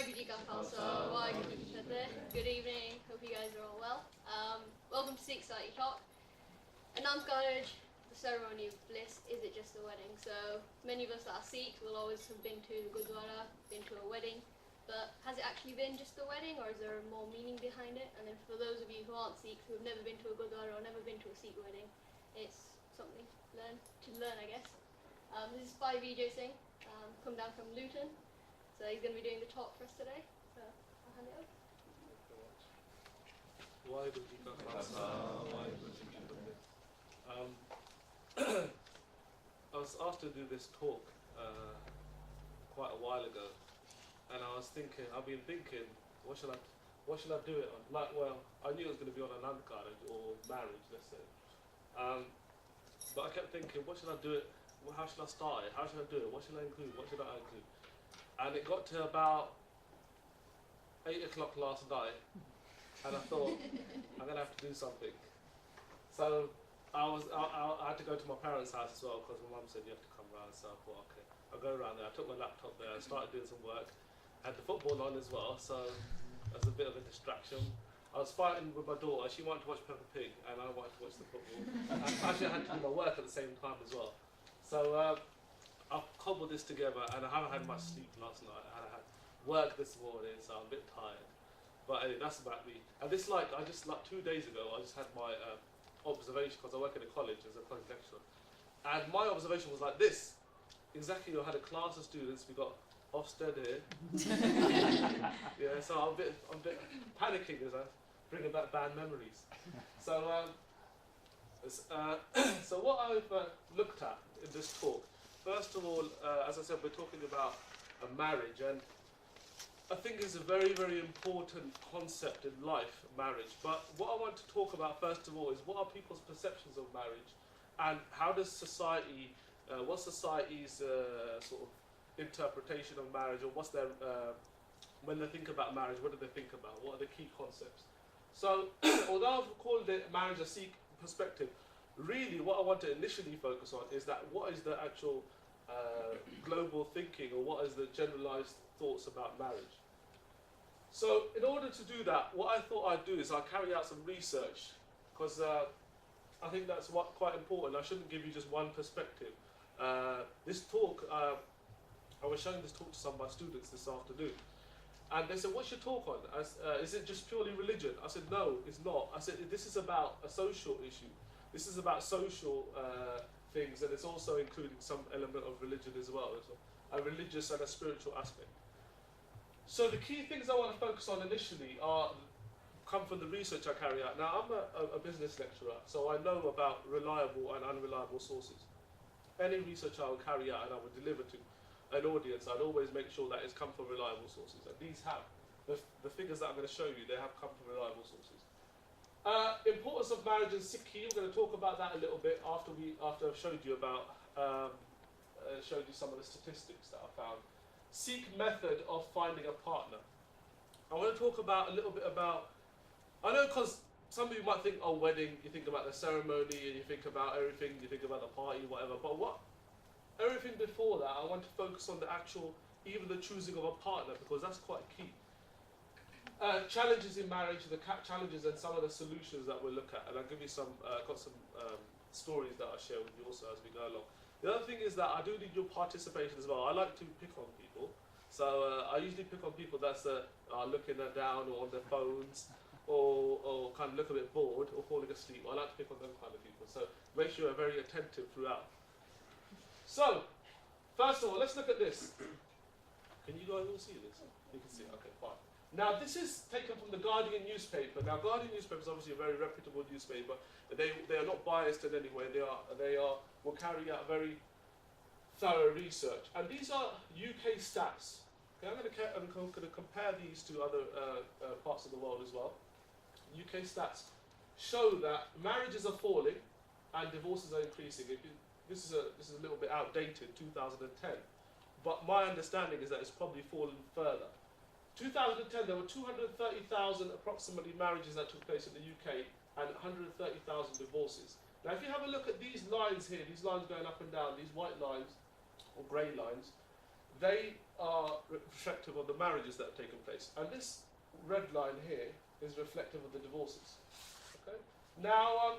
Waheguru Ji Ka Khalsa, Waheguru Ji Ki Fateh. Good evening, hope you guys are all well. Welcome to Sikh Society Talk. Anand Karaj, the ceremony of bliss, is it just a wedding? So many of us that are Sikh will always have been to the Gurdwara, been to a wedding, but has it actually been just a wedding, or is there more meaning behind it? And then for those of you who aren't Sikh, who have never been to a Gurdwara or never been to a Sikh wedding, it's something to learn, I guess. This is Spy Vijay Singh, come down from Luton. So he's going to be doing the talk for us today. So I'll hand it over. Waheguru Ji Ka Khalsa, Waheguru Ji Ki Fateh. I was asked to do this talk quite a while ago, and I've been thinking, what should I do it on? Like, well, I knew it was going to be on Anand Karaj or marriage, let's say. But I kept thinking, what should I do it? How should I start it? How should I do it? What should I include? What should I include? And it got to about 8 o'clock last night, and I thought, I'm going to have to do something. So I had to go to my parents' house as well, because my mum said you have to come round. So I thought, okay, I'll go around there. I took my laptop there, I started doing some work. I had the football on as well, so that was a bit of a distraction. I was fighting with my daughter. She wanted to watch Peppa Pig, and I wanted to watch the football. And actually, I had to do my work at the same time as well. So I've cobbled this together, and I haven't had much sleep last night. And I had work this morning, so I'm a bit tired. But anyway, that's about me. And this, like 2 days ago, I just had my observation, because I work in a college as a college lecturer. And my observation was like this. Exactly, I had a class of students. We got Ofsted here. Yeah, so I'm a bit panicking as I'm bringing back bad memories. So, so what I've looked at in this talk, first of all, as I said, we're talking about a marriage, and I think it's a very, very important concept in life, marriage. But what I want to talk about first of all is what are people's perceptions of marriage, and how does society, what's society's sort of interpretation of marriage, or what's their, when they think about marriage, what do they think about? What are the key concepts? So, although I've called it marriage a Sikh perspective, really what I want to initially focus on is that what is the actual global thinking, or what is the generalized thoughts about marriage. So in order to do that, what I thought I'd do is I'll carry out some research, because I think that's quite important. I shouldn't give you just one perspective. This talk, I was showing this talk to some of my students this afternoon, and they said, what's your talk on? Is it just purely religion? I said, no, it's not. I said, this is about a social issue. This is about social things, and it's also including some element of religion as well. So a religious and a spiritual aspect. So the key things I want to focus on initially come from the research I carry out. Now, I'm a business lecturer, so I know about reliable and unreliable sources. Any research I will carry out and I will deliver to an audience, I'd always make sure that it's come from reliable sources. And these have. The figures that I'm going to show you, they have come from reliable sources. Importance of marriage in Sikhi, we're going to talk about that a little bit after I've showed you about, showed you some of the statistics that I found. Sikh method of finding a partner. I want to talk about a little bit about, I know because some of you might think, oh, wedding, you think about the ceremony, and you think about everything, you think about the party, whatever, but everything before that, I want to focus on the actual, even the choosing of a partner, because that's quite key. Challenges in marriage, the challenges and some of the solutions that we'll look at, and I'll give you some, got some stories that I'll share with you also as we go along. The other thing is that I do need your participation as well. I like to pick on people, so I usually pick on people that's looking down or on their phones, or kind of look a bit bored or falling asleep. I like to pick on them kind of people, so make sure you're very attentive throughout. So, first of all, let's look at this. Can you guys all see this? You can see it, okay, fine. Now, this is taken from the Guardian newspaper. Now, Guardian newspaper is obviously a very reputable newspaper. They are not biased in any way. They will carry out very thorough research. And these are UK stats. Okay, I'm going to compare these to other parts of the world as well. UK stats show that marriages are falling and divorces are increasing. This is a little bit outdated, 2010. But my understanding is that it's probably fallen further. 2010, there were 230,000 approximately marriages that took place in the UK and 130,000 divorces. Now, if you have a look at these lines here, these lines going up and down, these white lines, or grey lines, they are reflective of the marriages that have taken place. And this red line here is reflective of the divorces. Okay? Now,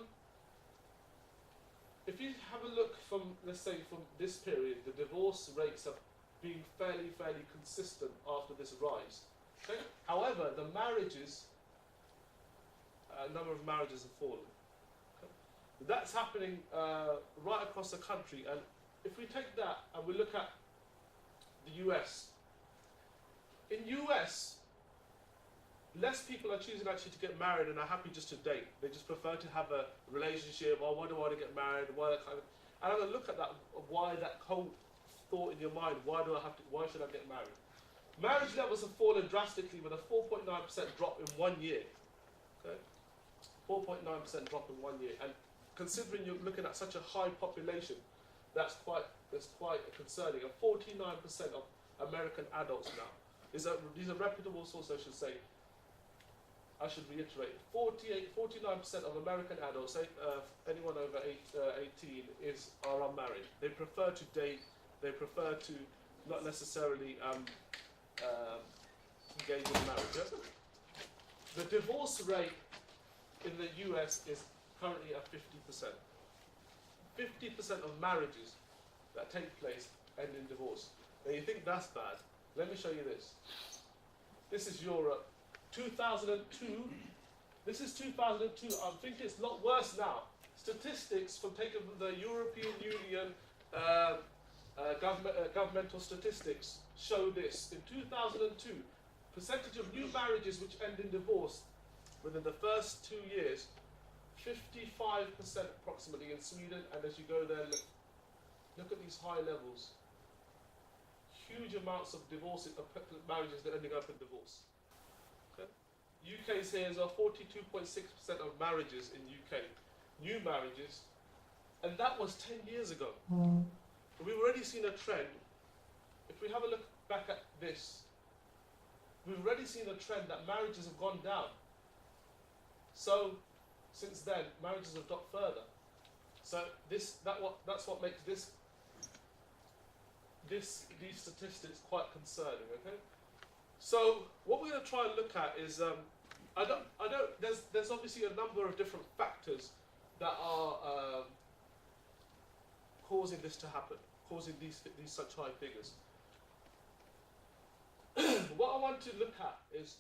if you have a look from, let's say, from this period, the divorce rates have been fairly consistent after this rise. Okay? However, the marriages, number of marriages have fallen. Okay? That's happening right across the country. And if we take that and we look at the US, in US, less people are choosing actually to get married and are happy just to date. They just prefer to have a relationship. Or why do I want to get married? Why that kind of? And I'm gonna look at that. Why that whole thought in your mind? Why should I get married? Marriage levels have fallen drastically with a 4.9% drop in 1 year. Okay, 4.9% drop in 1 year. And considering you're looking at such a high population, that's quite concerning. And 49% of American adults now. These are reputable sources, I should say. I should reiterate, 49% of American adults, anyone over 18, are unmarried. They prefer to date. They prefer to not necessarily engage in marriage. Yeah? The divorce rate in the US is currently at 50%. 50% of marriages that take place end in divorce. Now you think that's bad? Let me show you this. This is Europe. 2002. This is 2002. I'm thinking it's a lot worse now. Statistics from taking the European Union governmental statistics show this. In 2002, percentage of new marriages which end in divorce within the first 2 years, 55% approximately in Sweden. And as you go there, look at these high levels. Huge amounts of divorces, marriages that are ending up in divorce. Okay? UK's here is 42.6% of marriages in UK, new marriages, and that was 10 years ago. We've already seen a trend. If we have a look back at this, we've already seen a trend that marriages have gone down. So, since then, marriages have dropped further. So that's what makes these statistics quite concerning. Okay. So what we're going to try and look at is there's obviously a number of different factors that are causing this to happen, causing these such high figures. What I want to look at is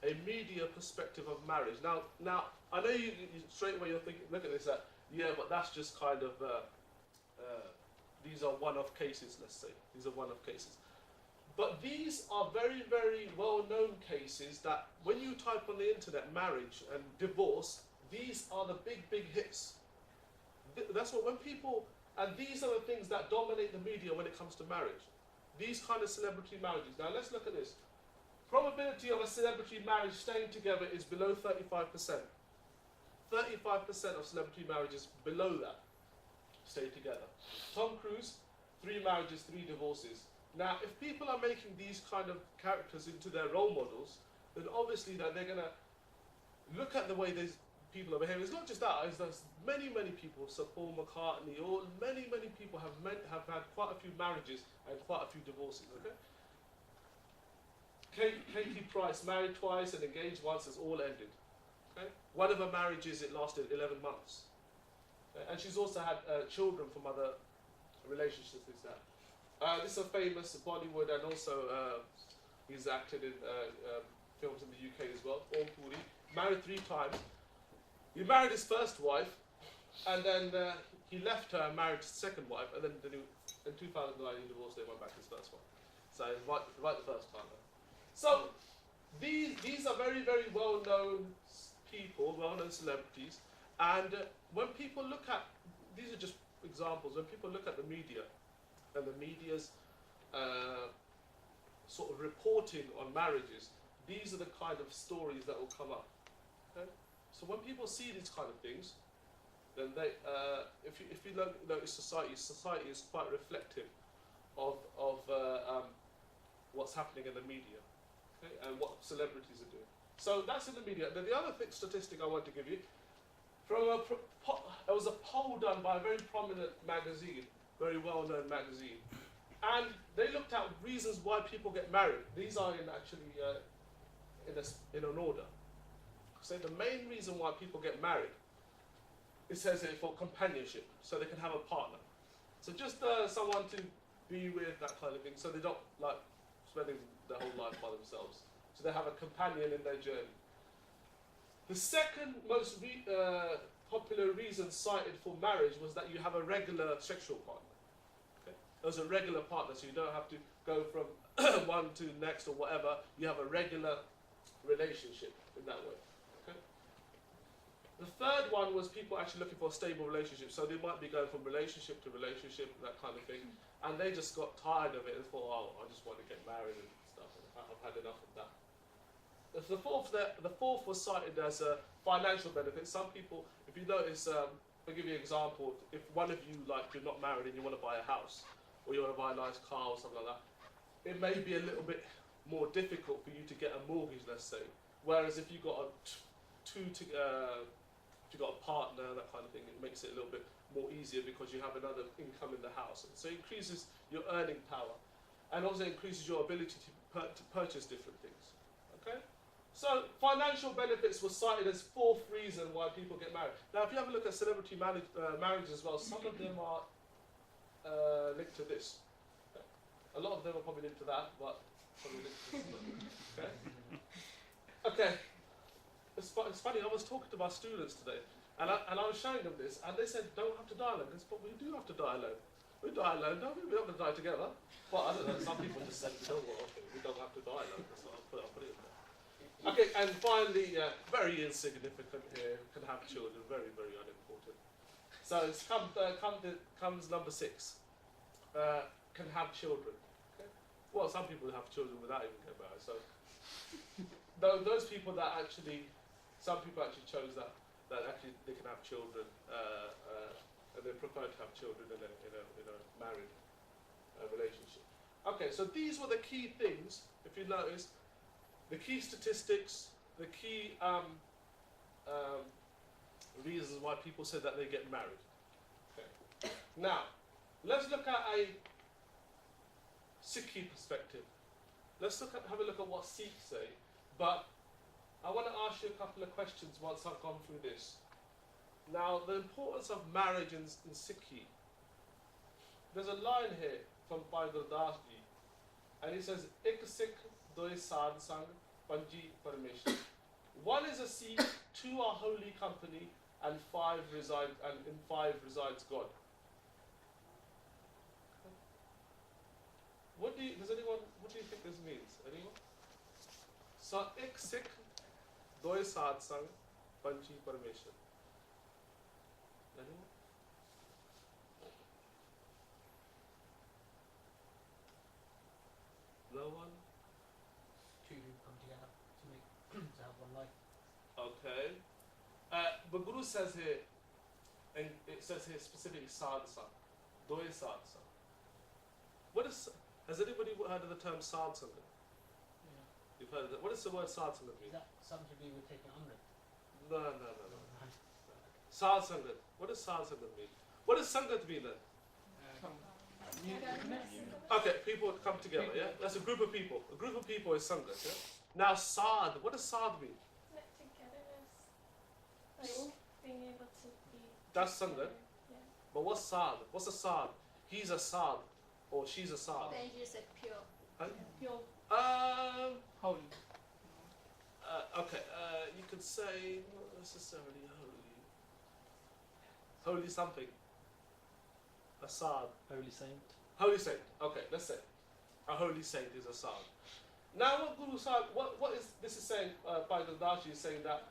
a media perspective of marriage. Now I know you straight away you're thinking, look at this, yeah, but that's just kind of these are one-off cases. Let's say these are one-off cases. But these are very well-known cases that when you type on the internet marriage and divorce, these are the big hits. That's what when people, and these are the things that dominate the media when it comes to marriage. These kind of celebrity marriages. Now let's look at this. Probability of a celebrity marriage staying together is below 35%. 35% of celebrity marriages below that stay together. Tom Cruise, 3 marriages, 3 divorces. Now, if people are making these kind of characters into their role models, then obviously that they're going to look at the way these people are behaving. It's not just that. There's many people, Sir Paul McCartney, or many people have had quite a few marriages and quite a few divorces. Okay. Katie Price, married twice and engaged once, has all ended. Okay. One of her marriages, it lasted 11 months. Okay. And she's also had children from other relationships with that. This is a famous Bollywood, and also he's acted in films in the UK as well. Om Puri, married 3 times. He married his first wife, and then he left her and married his second wife, and then in 2009 he divorced her and went back to his first wife. So he's right the first time. So these are very well-known people, well-known celebrities, and when people look at, these are just examples, when people look at the media, and the media's sort of reporting on marriages, these are the kind of stories that will come up. Okay? So when people see these kind of things, then they, if you notice society is quite reflective of what's happening in the media, okay? And what celebrities are doing. So that's in the media. Then the other statistic I want to give you, there was a poll done by a very prominent magazine, very well-known magazine, And they looked at reasons why people get married. These are in actually in an order. So the main reason why people get married, it says here for companionship, so they can have a partner. So just someone to be with, that kind of thing, so they don't like spending their whole life by themselves. So they have a companion in their journey. The second most popular reason cited for marriage was that you have a regular sexual partner. Okay? There's a regular partner, so you don't have to go from one to next or whatever. You have a regular relationship in that way. Okay? The third one was people actually looking for a stable relationship. So they might be going from relationship to relationship, that kind of thing. And they just got tired of it and thought, oh, I just want to get married and stuff. I've had enough of that. The fourth was cited as a financial benefit. Some people, if you notice, I'll give you an example. If one of you, like, you're not married and you want to buy a house, or you want to buy a nice car or something like that, it may be a little bit more difficult for you to get a mortgage, let's say. Whereas if you've got if you've got a partner, that kind of thing, it makes it a little bit more easier because you have another income in the house. So it increases your earning power, and also increases your ability to purchase different things. Okay? So financial benefits were cited as fourth reason why people get married. Now, if you have a look at celebrity marriage as well, some of them are linked to this. Okay? A lot of them are probably linked to that, but probably linked to this. Okay? Okay. It's funny, I was talking to my students today, and I was showing them this, and they said, don't have to die alone. I said, but we do have to die alone. We die alone, don't we? We're not going to die together. But I don't know, some people just said, no, well, okay, we don't have to die alone. So I'll put it in there. Okay, and finally, very insignificant here, can have children, very, very unimportant. So it's comes number 6, can have children. Okay? Well, some people have children without even getting married. So those people that actually, some people actually chose that actually they can have children, and they prefer to have children in a married relationship. Okay, so these were the key things, if you notice. The key statistics, the key reasons why people say that they get married. Okay. Now, let's look at a Sikh perspective. Let's have a look at what Sikhs say. But I want to ask you a couple of questions once I've gone through this. Now, the importance of marriage in Sikhi. There's a line here from Bhai Gurdas ji, and he says, "Ik Sikh, doi sad sang, panji parmeshwar." One is a Sikh, 2 are holy company, and in 5 resides God. What do you think this means? Anyone? So, ik Sikh, doi sad sang, panji parmeshwar. Anyone? No one? 2 who come together to have one life. Okay. But Guru says here, and it says here specifically sadhsang, doi sadhsang. Has anybody heard of the term sadhsang? Yeah. You've heard of that? What does the word sadhsang Is mean? that something to do with taking Amrit? No. Sadhsang. What does sadhsang mean? What does sangat mean then? Okay, people come together, yeah? That's a group of people. A group of people is sangat, yeah? Now sad, what does sad mean? Like togetherness, like being able to be. That's sangat. Yeah. But what's sad? What's a sad? He's a sad. Or she's a sad. Then you just said pure. Huh? Pure. Holy. Okay, you could say not necessarily holy. Holy something. A sad. Holy saint. Holy saint. Okay, let's say a holy saint is a sad. Now, what Guru Sahib, what is this is saying? Bhai Gurdas is saying that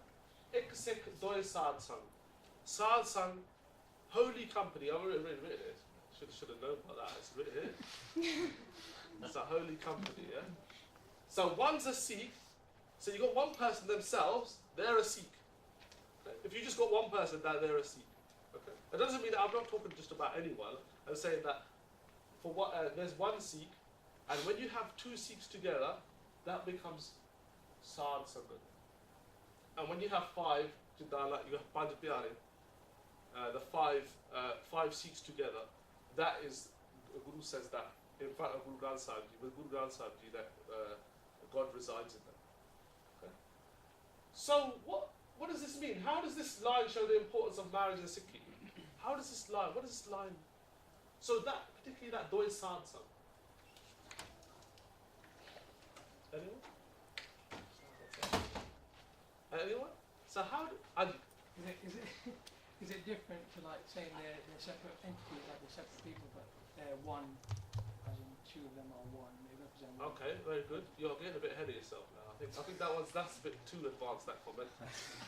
ik Sikh doi sad sang. Sad sang, holy company. I've already written it. Should have known about that. It's written here. It's a holy company, yeah. So one's a Sikh. So you got one person themselves. They're a Sikh. Okay? If you just got one person, that they're a Sikh. Okay. That doesn't mean that I'm not talking just about anyone. I'm saying that for what there's one Sikh, and when you have 2 Sikhs together, that becomes Sad Sangat. And when you have 5, like you have Panj Pyare, the 5 Sikhs together, that is, the Guru says that in front of Guru Granth Sahib Ji, with Guru Granth Sahib Ji, that God resides in them. Okay? So what does this mean? How does this line show the importance of marriage in Sikhi? How does this line, what does this line, so that, particularly that Doi Sad Sang. Anyone? Anyone? So how do, Is it different to like saying they're separate entities, like they're separate people, but they're one, as in two of them are one, they represent one? okay, very good. You're getting a bit ahead of yourself now. I think that's a bit too advanced, that comment.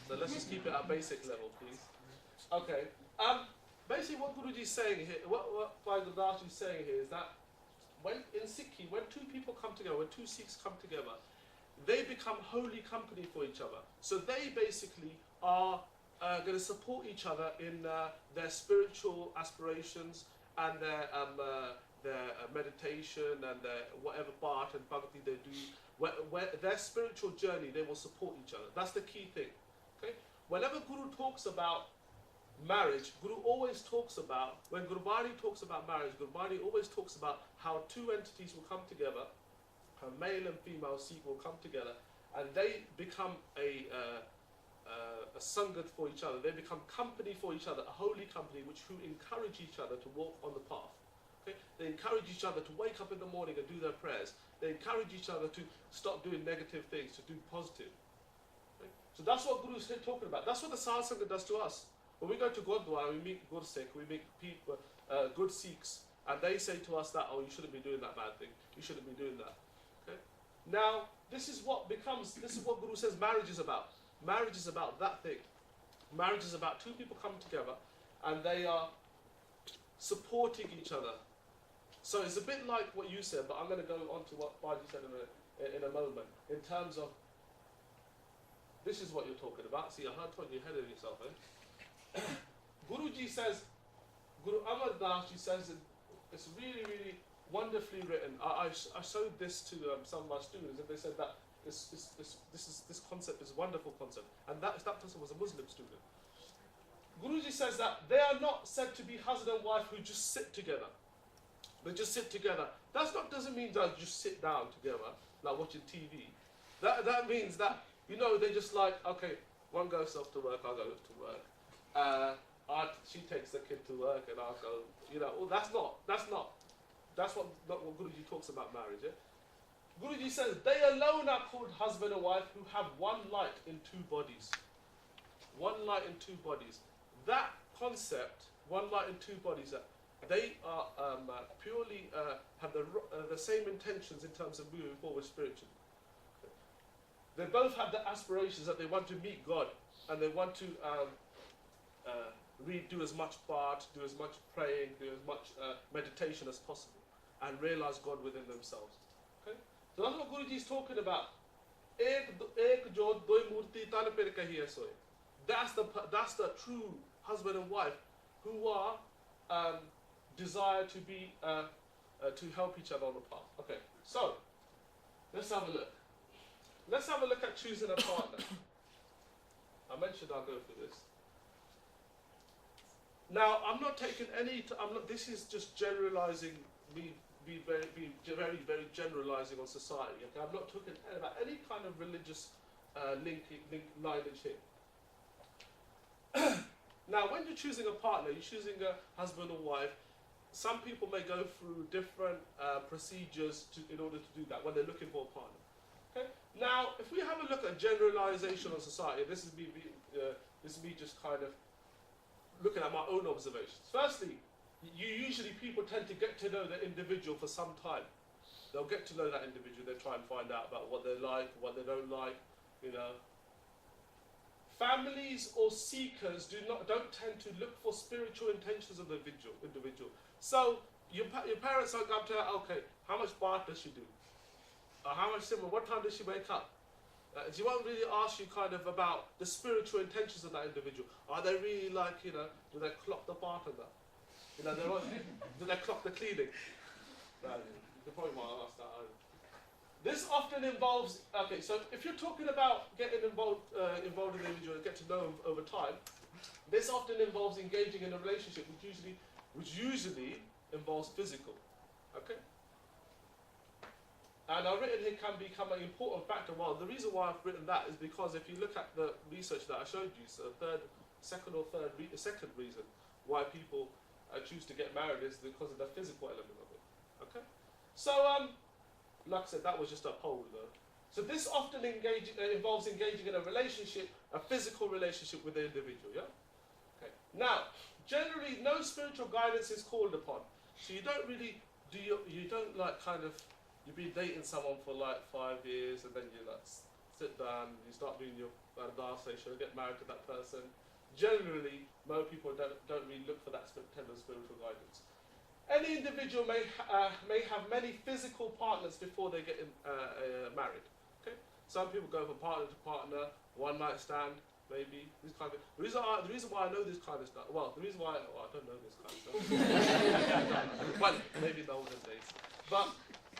So let's just keep it at basic level, please. Okay. Basically what Guruji is saying here, what Bhai Gurdas is saying here is that when in Sikhi, when two people come together, when two Sikhs come together, they become holy company for each other. So they basically are going to support each other in their spiritual aspirations and their meditation and their whatever part and bhakti they do. Where their spiritual journey, they will support each other. That's the key thing. Okay? Whenever Guru talks about marriage, Guru always talks about, when Gurbani talks about marriage, Gurbani always talks about how two entities will come together, a male and female Sikh will come together, and they become a sangat for each other. They become company for each other, a holy company who encourage each other to walk on the path. Okay? They encourage each other to wake up in the morning and do their prayers. They encourage each other to stop doing negative things, to do positive. Okay? So that's what Guru is talking about. That's what the Sahaj Sangha does to us. When we go to Gurdwara, we meet Gursikh, we meet people, good Sikhs, and they say to us that, oh, you shouldn't be doing that bad thing. You shouldn't be doing that. Okay? Now, this is what Guru says marriage is about. Marriage is about that thing. Marriage is about two people coming together and they are supporting each other. So it's a bit like what you said, but I'm going to go on to what Baji said in a moment. In terms of, this is what you're talking about. See, I heard you're ahead of yourself, eh? Guruji says, Guru Amar Das Ji says, it's really, really wonderfully written. I showed this to some of my students, and they said that this concept is a wonderful concept, and that person was a Muslim student. Guruji says that they are not said to be husband and wife who just sit together. They just sit together. Doesn't mean that just sit down together like watching TV. That means that, you know, they just like, okay, one goes off to work, I'll go to work. She takes the kid to work and I'll go, you know. Well, that's not what Guruji talks about marriage. Eh? Guruji says they alone are called husband and wife who have one light in two bodies. One light in two bodies. That concept, one light in two bodies, they are purely have the same intentions in terms of moving forward spiritually. They both have the aspirations that they want to meet God and they want to do as much part, do as much praying, do as much meditation as possible, and realize God within themselves. Okay? So that's what Guruji is talking about. That's the true husband and wife who are desire to be to help each other on the path. Okay, so let's have a look. Let's have a look at choosing a partner. I mentioned I'll go through this. Now, I'm not taking any. This is just generalizing. Be very, very generalizing on society. Okay? I'm not talking about any kind of religious lineage here. Now, when you're choosing a partner, you're choosing a husband or wife. Some people may go through different procedures in order to do that when they're looking for a partner. Okay? Now, if we have a look at generalization on society, this is me just kind of looking at my own observations. Firstly, people tend to get to know the individual for some time. They'll get to know that individual. They try and find out about what they like, what they don't like, you know. Families or seekers don't tend to look for spiritual intentions of the individual. So your parents don't come to her, okay, how much bath does she do? How much simmer? What time does she wake up? She won't really ask you kind of about the spiritual intentions of that individual. Are they really like, you know, do they clock the bath and that? You know, do they clock the cleaning? The point why I asked that. This often involves, okay, so if you're talking about getting involved in the individual and get to know them over time, this often involves engaging in a relationship which usually involves physical. Okay? And I've written here can become an important factor. Well, the reason why I've written that is because if you look at the research that I showed you, so second reason why people choose to get married is because of the physical element of it. Okay? So, like I said, that was just a poll though. So this often involves engaging in a relationship, a physical relationship with the individual, yeah? Okay. Now, generally, no spiritual guidance is called upon. So you don't really, you've been dating someone for like 5 years and then you like sit down, you start doing your station, get married to that person. Generally, most people don't really look for that tender spiritual guidance. Any individual may have many physical partners before they get married. Okay, some people go from partner to partner, one night stand, maybe this kind of. The reason why I know this kind of stuff. Well, the reason why I don't know this kind of stuff. Well, maybe in the olden days, but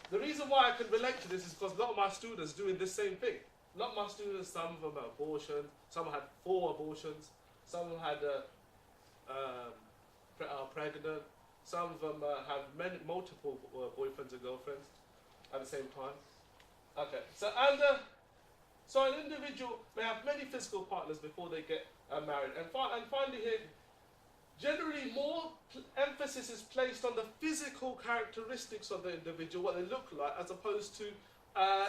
the reason why I can relate to this is because a lot of my students doing this same thing. A lot of my students, some of them are abortions, some had 4 abortions, some of them had are pregnant. Some of them have multiple boyfriends and girlfriends at the same time. Okay, so so an individual may have many physical partners before they get married. And finally here, generally more emphasis is placed on the physical characteristics of the individual, what they look like, as opposed to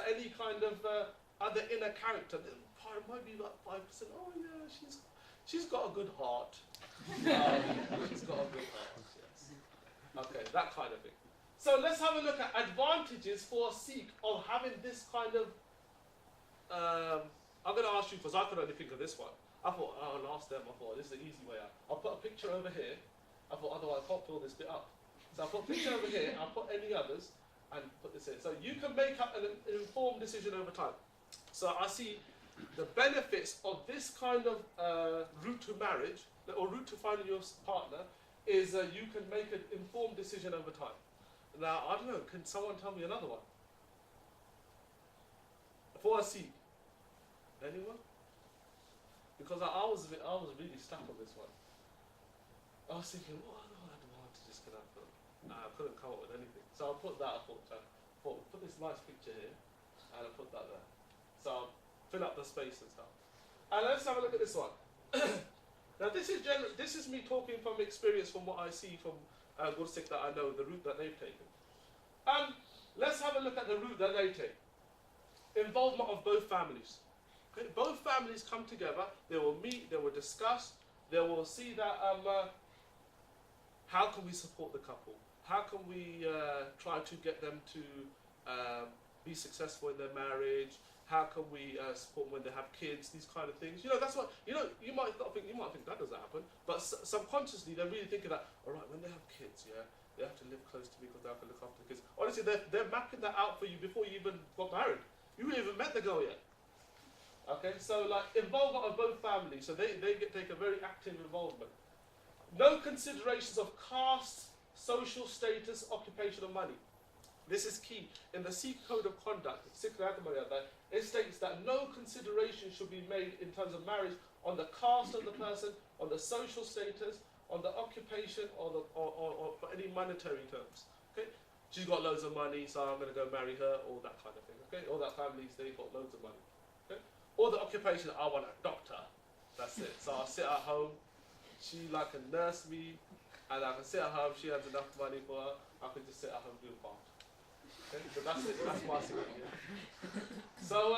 any kind of other inner character. It might be like 5%, oh yeah, she's got a good heart. She's got a good heart, yes. Okay, that kind of thing. So let's have a look at advantages for a Sikh of having this kind of. I'm going to ask you because I could only think of this one. I thought, oh, I'll ask them. I thought this is the easy way out. I'll put a picture over here. I thought otherwise I can't fill this bit up. So I'll put a picture over here. I'll put any others and put this in. So you can make up an informed decision over time. So I see the benefits of this kind of route to marriage or route to finding your partner is you can make an informed decision over time. Now, I don't know, can someone tell me another one? For a Sikh? Anyone? Because I was really stuck on this one. I was thinking, what other advantages can I put? I couldn't come up with anything. So I put that, I thought, put this nice picture here, and I put that there. So I'll fill up the space and stuff. And let's have a look at this one. Now this is me talking from experience from what I see from Sikh that I know, the route that they've taken. Let's have a look at the route that they take. Involvement of both families. Okay? Both families come together, they will meet, they will discuss, they will see that how can we support the couple? How can we try to get them to be successful in their marriage? How can we support when they have kids? These kind of things. You know, that's what you might think that doesn't happen, but subconsciously they're really thinking that. All right, when they have kids, yeah, they have to live close to me because they have to look after the kids. Honestly, they're mapping that out for you before you even got married. You haven't even met the girl yet. Okay, so like involvement of both families, so they take a very active involvement. No considerations of caste, social status, occupation, or money. This is key. In the Sikh Code of Conduct, it states that no consideration should be made in terms of marriage on the caste of the person, on the social status, on the occupation, or for any monetary terms. Okay, she's got loads of money, so I'm going to go marry her, or that kind of thing. Okay, all that families, they've got loads of money. Okay, or the occupation, I want a doctor. That's it. So I'll sit at home. She like can nurse me, and I can sit at home. She has enough money for her. I can just sit at home doing part. Okay, so that's it. That's my secret. So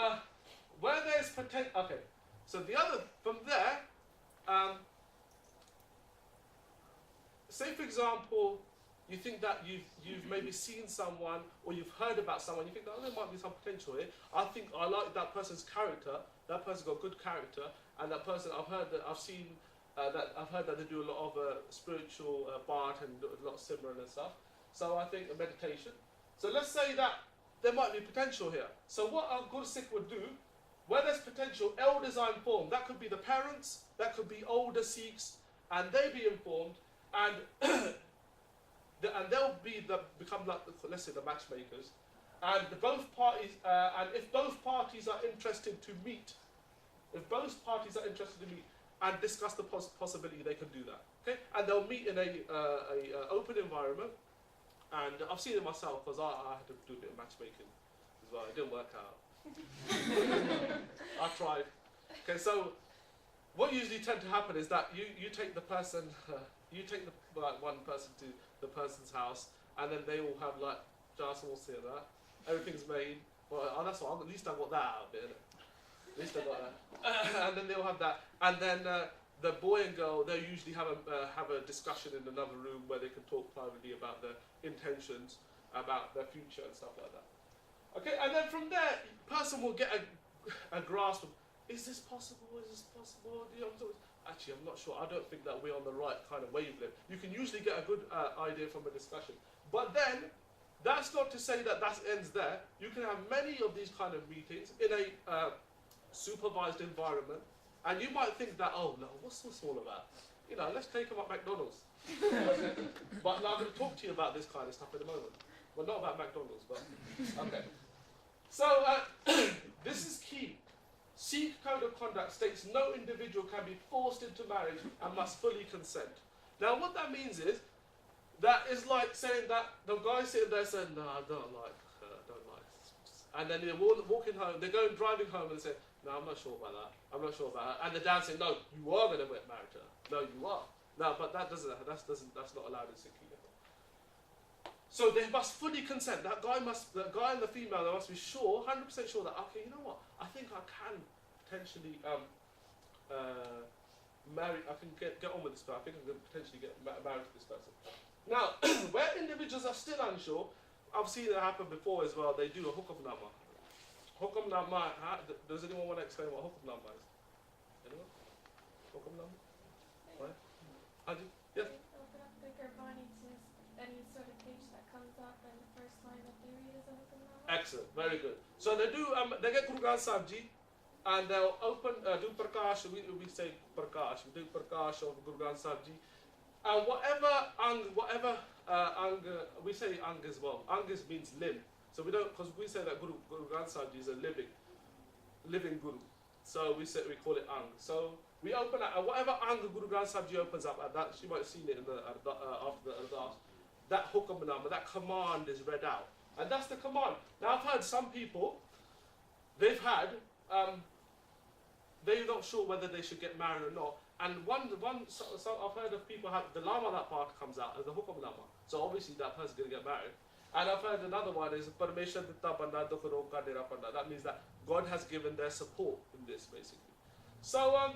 where there's potential. Okay, so the other from there. Say for example, you think that you've maybe seen someone or you've heard about someone. You think that there might be some potential here. I think I like that person's character. That person's got good character, and that person I've heard that they do a lot of spiritual part and a lot of Simran and stuff. So I think a meditation. So let's say that there might be potential here. So what a good Sikh would do, where there's potential, elders are informed. That could be the parents, that could be older Sikhs, and they be informed, and they'll become like let's say the matchmakers, and both parties, and if both parties are interested to meet, and discuss the possibility, they can do that. Okay, and they'll meet in a open environment. And I've seen it myself because I had to do a bit of matchmaking as well. It didn't work out. I tried. Okay, so what usually tend to happen is that you take the person, you take the one person to the person's house, and then they all have like just all see that. Everything's made. Well, that's what. At least I got that out of it. Innit? At least I got that. And then they all have that, and then the boy and girl, they usually have a discussion in another room where they can talk privately about their intentions, about their future and stuff like that. Okay, and then from there, person will get a grasp of, is this possible? Is this possible? You know, actually, I'm not sure. I don't think that we're on the right kind of wavelength. You can usually get a good idea from a discussion. But then, that's not to say that that ends there. You can have many of these kind of meetings in a supervised environment, and you might think that, oh no, what's this all about? You know, let's take them at McDonald's. But now I'm going to talk to you about this kind of stuff in a moment. Well, not about McDonald's, but okay. So this is key. Sikh Code of Conduct states no individual can be forced into marriage and must fully consent. Now what that means is, that is like saying that the guy sitting there saying, no, I don't like her, I don't like her. And then they're walking home, they're driving home and say, no, I'm not sure about that, I'm not sure about her. And the dad saying, no, you are going to get married to her. No, you are. No, but that's not allowed in Sikh. So they must fully consent. The guy and the female, they must be sure, 100% sure that, okay, you know what, I think I can potentially marry, I can get on with this person, I think I can potentially get married to this person. Now, where individuals are still unsure, I've seen it happen before as well, they do a hukum nama. Hukum nama, does anyone want to explain what hukum nama is? Anyone? Hukum nama? Right? Yes? Open up the Gurbani to any sort of page that comes up, and the first line that they read is a hukum nama. Excellent, very good. So they do, they get Guru Granth Sahib Ji, and they'll do Prakash, we say Prakash, we do Prakash of Guru Granth Sahib Ji. And whatever ang, we say ang as well. Ang means limb. So we don't, because we say that Guru Granth Sahib Ji is a living Guru. So we call it ang. So we open at whatever ang Guru Granth Sahib Ji opens up at that, you might have seen it in the after the ardas, that hukamnama, that command is read out. And that's the command. Now I've heard some people, they're not sure whether they should get married or not. And so I've heard of people have the lama, that part comes out as the hukum lama. So obviously that person's going to get married. And I've heard another one is Parmeshwar ditta banda dukhro ka dera panda. That means that God has given their support in this basically. So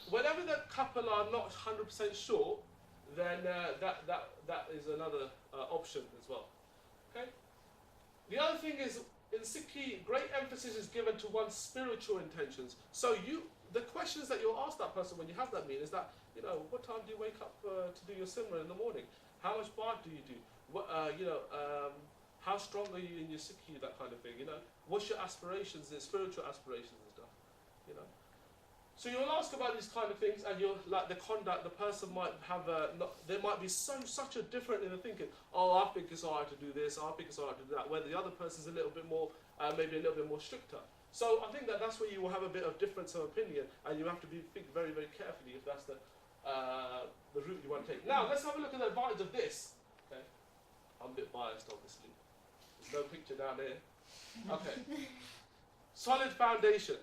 whenever the couple are not 100% sure, then that is another option as well. Okay. The other thing is in Sikhi, great emphasis is given to one's spiritual intentions. So the questions that you'll ask that person when you have that meeting is that, you know, what time do you wake up to do your simran in the morning? How much bath do you do? What, how strong are you in your Sikhi, that kind of thing, you know? What's your aspirations, the spiritual aspirations and stuff, you know? So you'll ask about these kind of things, and you'll, like the conduct, the person might have there might be such a different in the thinking. Oh, I think it's alright to do this, I think it's alright to do that, where the other person's a little bit more, maybe a little bit more stricter. So I think that's where you will have a bit of difference of opinion, and you have to think very, very carefully if that's the route you want to take. Now, let's have a look at the advantage of this. Okay, I'm a bit biased, obviously. There's no picture down there. Okay. Solid foundation.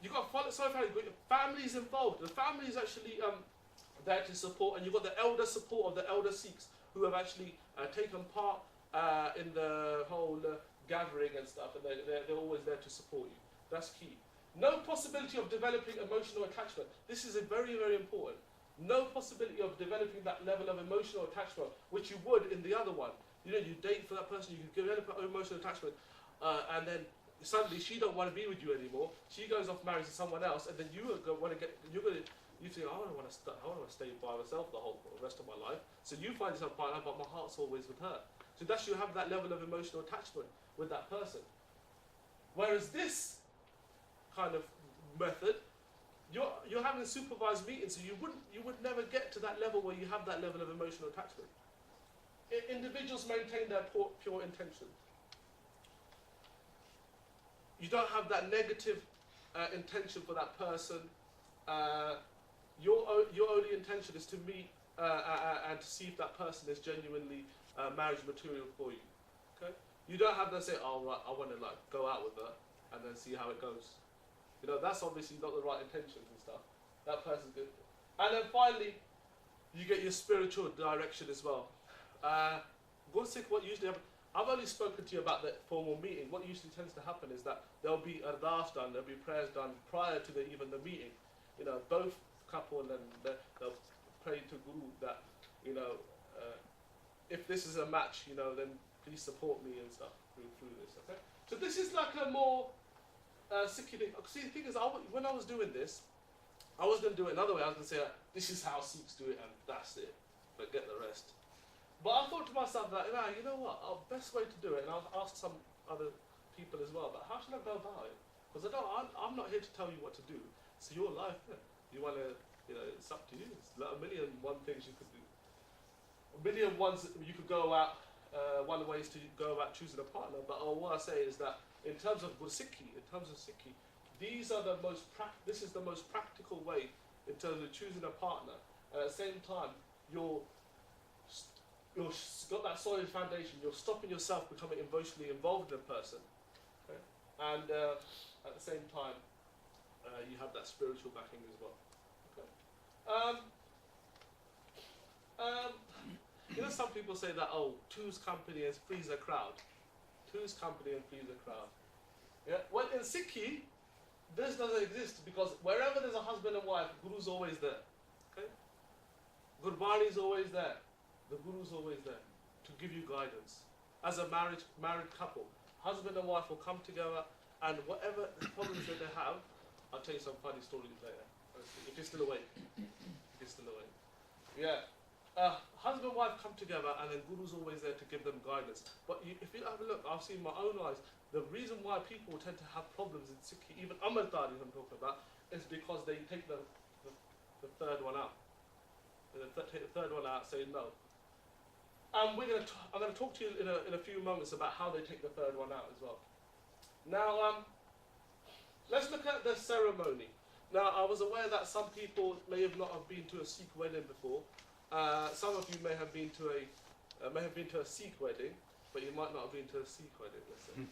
You've got solid foundation, you've got families involved. The family is actually there to support, and you've got the elder support of the elder Sikhs who have actually taken part in the whole gathering and stuff, and they're always there to support you. That's key. No possibility of developing emotional attachment. This is very, very important. No possibility of developing that level of emotional attachment, which you would in the other one. You know, you date for that person, you can develop an emotional attachment, and then suddenly she don't want to be with you anymore. She goes off, marries to someone else, and then you think, I don't want to stay by myself the rest of my life. So you find yourself partner, but my heart's always with her. So that's, you have that level of emotional attachment with that person. Whereas this kind of method, you're having a supervised meeting, so you would never get to that level where you have that level of emotional attachment. Individuals maintain their pure intention. You don't have that negative intention for that person. Your only intention is to meet and to see if that person is genuinely marriage material for you. Okay? You don't have to say, oh right, I want to like go out with her and then see how it goes. You know, that's obviously not the right intentions and stuff. That person's good. And then finally, you get your spiritual direction as well. Sikh, what usually happens, I've only spoken to you about the formal meeting. What usually tends to happen is that there'll be ardas done, there'll be prayers done prior to even the meeting. You know, both couple and they'll pray to Guru that, you know, if this is a match, you know, then please support me and stuff through this. Okay. So this is like a more Sikh thing. See, the thing is, when I was doing this, I was going to do it another way. I was going to say, this is how Sikhs do it, and that's it. Forget the rest. But I thought to myself that, nah, you know what? Our best way to do it, and I'll ask some other people as well, but how should I go about it? Because I'm not here to tell you what to do. It's your life. Isn't it? You want to, you know, it's up to you. It's like a million one things you could do. A million ones you could go out. One of the ways to go about choosing a partner. But what I say is that in terms of Sikhi, these are the most this is the most practical way in terms of choosing a partner. And at the same time, you're got that solid foundation. You're stopping yourself becoming emotionally involved in a person, okay? And at the same time, you have that spiritual backing as well. Okay. You know, some people say that, oh, two's company and three's a crowd. Two's company and three's a crowd. Yeah. Well, in Sikhi, this doesn't exist because wherever there's a husband and wife, Guru's always there. Okay. Gurbani is always there. The Guru's always there to give you guidance. As a married couple, husband and wife will come together, and whatever problems that they have, I'll tell you some funny stories later. If you're still awake. If you're still awake. Yeah. Husband and wife come together, and then Guru's always there to give them guidance. But if you have a look, I've seen my own eyes, the reason why people tend to have problems in Sikhi, even Amritdharis I'm talking about, is because they take the third one out. They take the third one out, say no. I'm going to talk to you in a few moments about how they take the third one out as well. Now, let's look at the ceremony. Now, I was aware that some people may have not have been to a Sikh wedding before. Some of you may have been to a Sikh wedding, but you might not have been to a Sikh wedding. Let's say.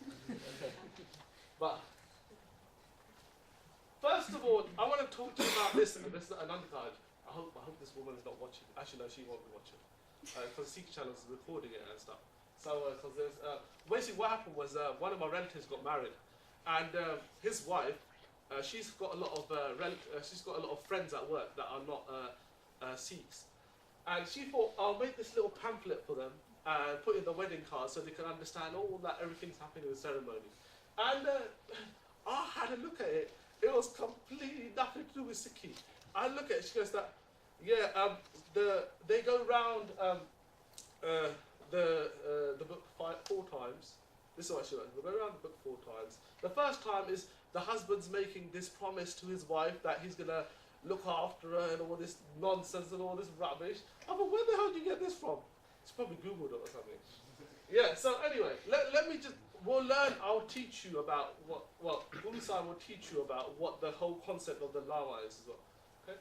But first of all, I want to talk to you about this Anand Karaj. I hope this woman is not watching. Actually, no, she won't be watching. Because Sikh channel is recording it and stuff. So, because there's basically what happened was one of my relatives got married, and his wife, she's got a lot of friends at work that are not Sikhs, and she thought, I'll make this little pamphlet for them and put in the wedding card so they can understand all that everything's happening in the ceremony. And I had a look at it. It was completely nothing to do with Sikhi. I look at it. She goes that. Yeah, they go round the book 4 times. This is what she wrote. They go around the book 4 times. The first time is the husband's making this promise to his wife that he's gonna look after her and all this nonsense and all this rubbish. I thought, where the hell did you get this from? It's probably Googled it or something. Yeah. So anyway, let me just. We'll learn. I'll teach you about what Guru Sahib will teach you about what the whole concept of the lama is as well. Okay.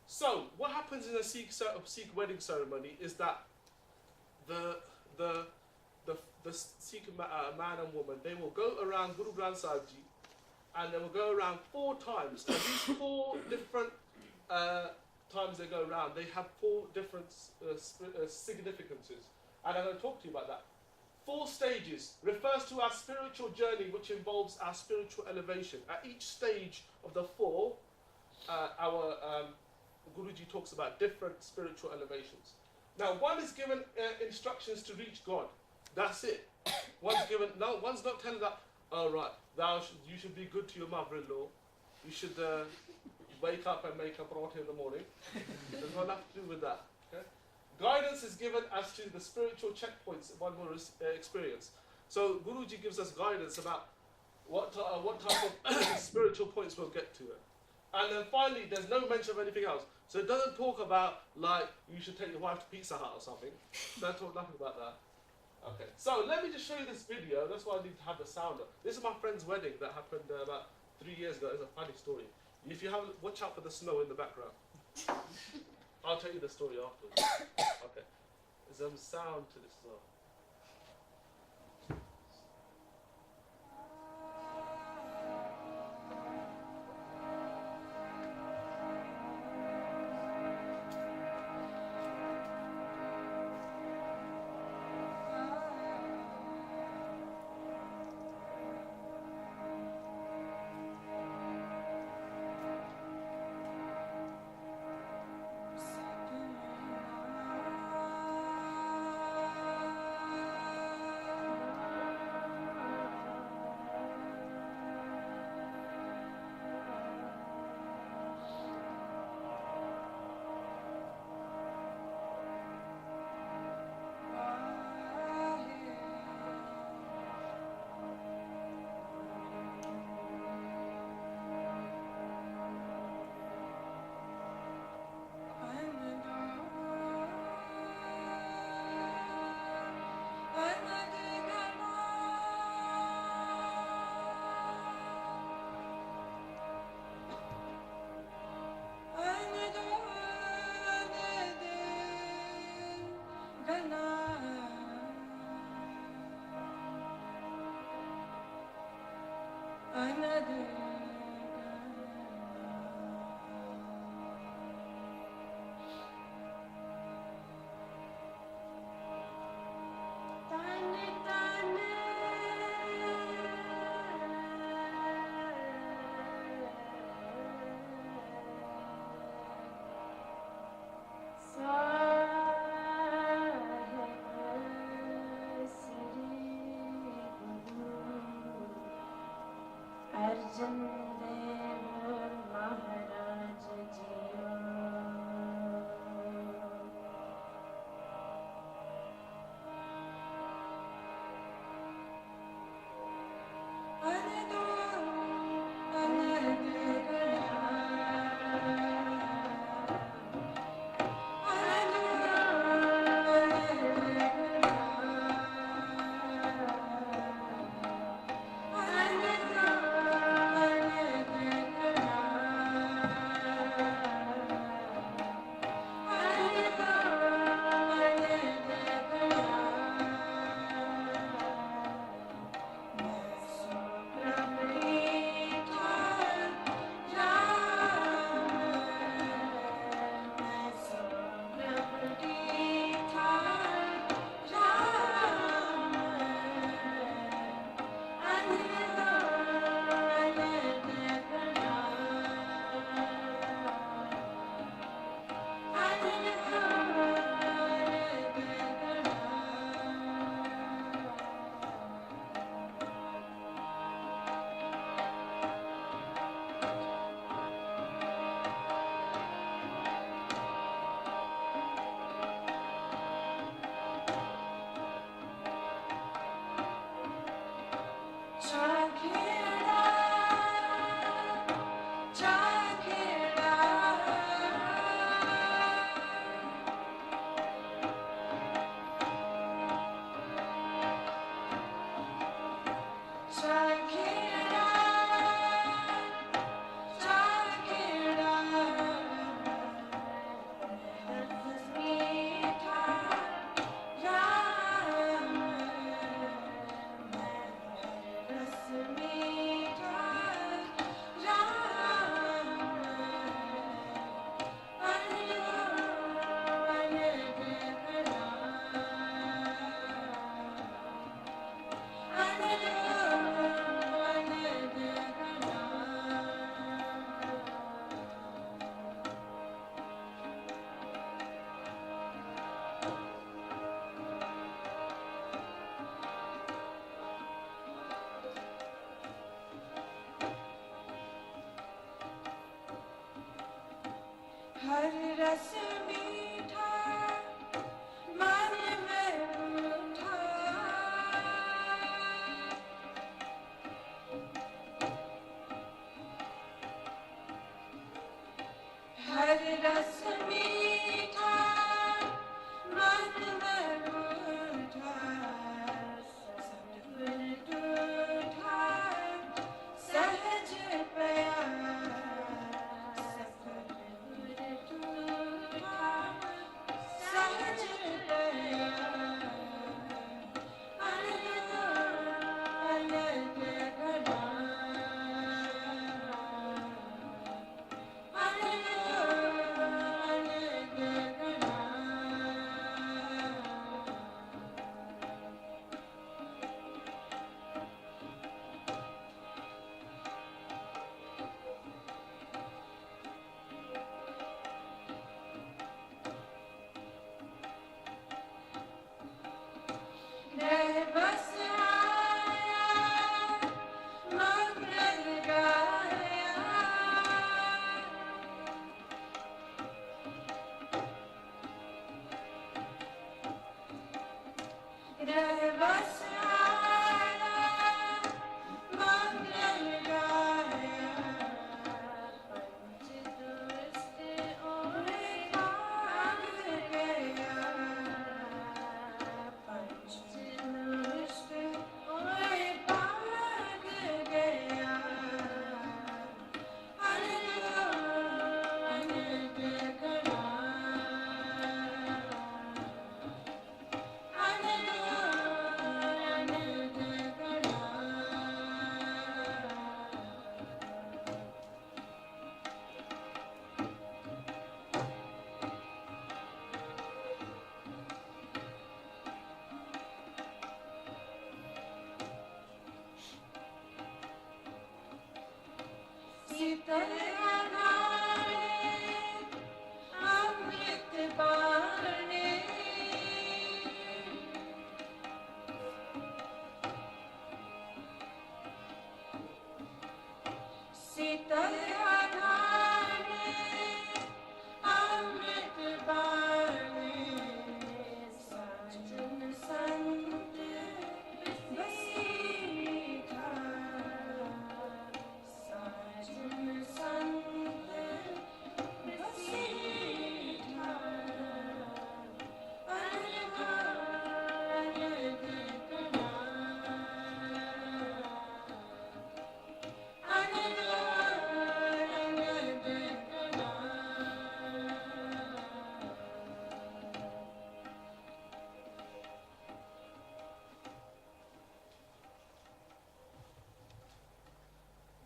So, what happens in a Sikh wedding ceremony is that the Sikh man and woman, they will go around Guru Granth Sahib Ji, and they will go around 4 times. And these 4 different times they go around, they have 4 different significances. And I'm going to talk to you about that. 4 stages refers to our spiritual journey, which involves our spiritual elevation. At each stage of the 4, our Guruji talks about different spiritual elevations. Now, one is given instructions to reach God. That's it. One's not telling that, oh right, you should be good to your mother-in-law. You should wake up and make a paratha in the morning. There's got nothing to do with that. Okay? Guidance is given as to the spiritual checkpoints one will experience. So Guruji gives us guidance about what type of spiritual points we'll get to it. And then finally, there's no mention of anything else. So it doesn't talk about, like, you should take your wife to Pizza Hut or something. Don't talk nothing about that. Okay, so let me just show you this video. That's why I need to have the sound up. This is my friend's wedding that happened about 3 years ago. It's a funny story. If you have, watch out for the snow in the background. I'll tell you the story afterwards. Okay, there's some sound to this as well.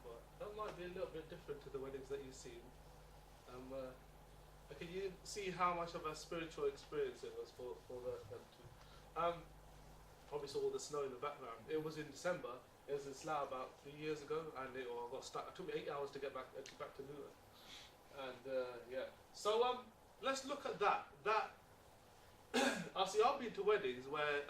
But that might be a little bit different to the weddings that you've seen. Can you see how much of a spiritual experience it was for them two? Probably saw all the snow in the background. It was in December. It was in Slough about 3 years ago, and I got stuck. It took me 8 hours to get back to Newton. And yeah, so let's look at that. I've been to weddings where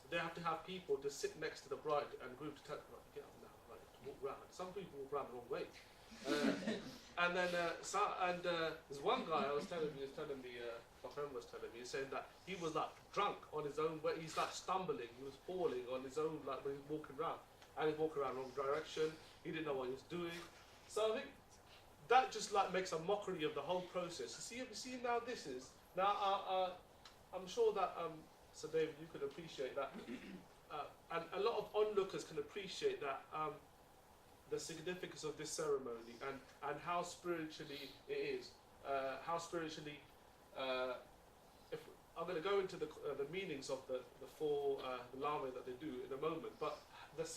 they have to have people to sit next to the bride and groom to tell them, get up now, like, to walk round. Some people walk around the wrong way. And then there's one guy my friend was telling me, saying that he was like drunk on his own way. He's like stumbling, he was falling on his own, like when he's walking around, and he's walking around the wrong direction. He didn't know what he was doing. So I think that just like makes a mockery of the whole process. You see now this is now I'm sure that Sir David, you could appreciate that, and a lot of onlookers can appreciate that. The significance of this ceremony and how spiritually it is, how spiritually. If I'm going to go into the meanings of the four lama that they do in a moment, but the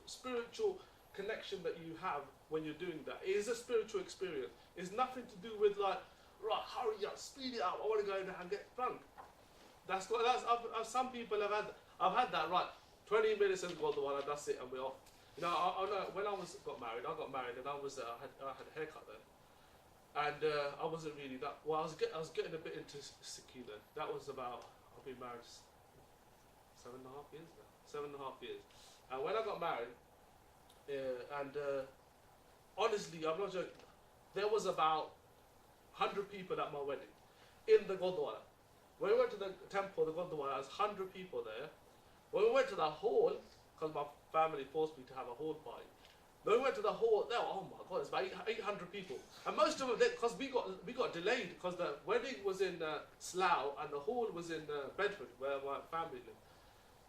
spiritual connection that you have when you're doing that is a spiritual experience. It's nothing to do with like, right, hurry up, speed it up. I want to go in there and get drunk. Some people have had. I've had that, right. 20 minutes and got the one, and that's it, and we're off. You know, I know when I got married and I had a haircut then, and I wasn't really that. Well, I was getting a bit into Sikh then. That was about, I've been married 7.5 years now. 7.5 years. And when I got married, honestly, I'm not joking. There was about 100 people at my wedding in the Gurdwara. When we went to the temple, the Gurdwara, there's 100 people there. When we went to the hall, because my family forced me to have a hall party. When we went to the hall, there, oh my God, it's about 800 people, and most of them, because we got delayed because the wedding was in Slough and the hall was in Bedford, where my family lived,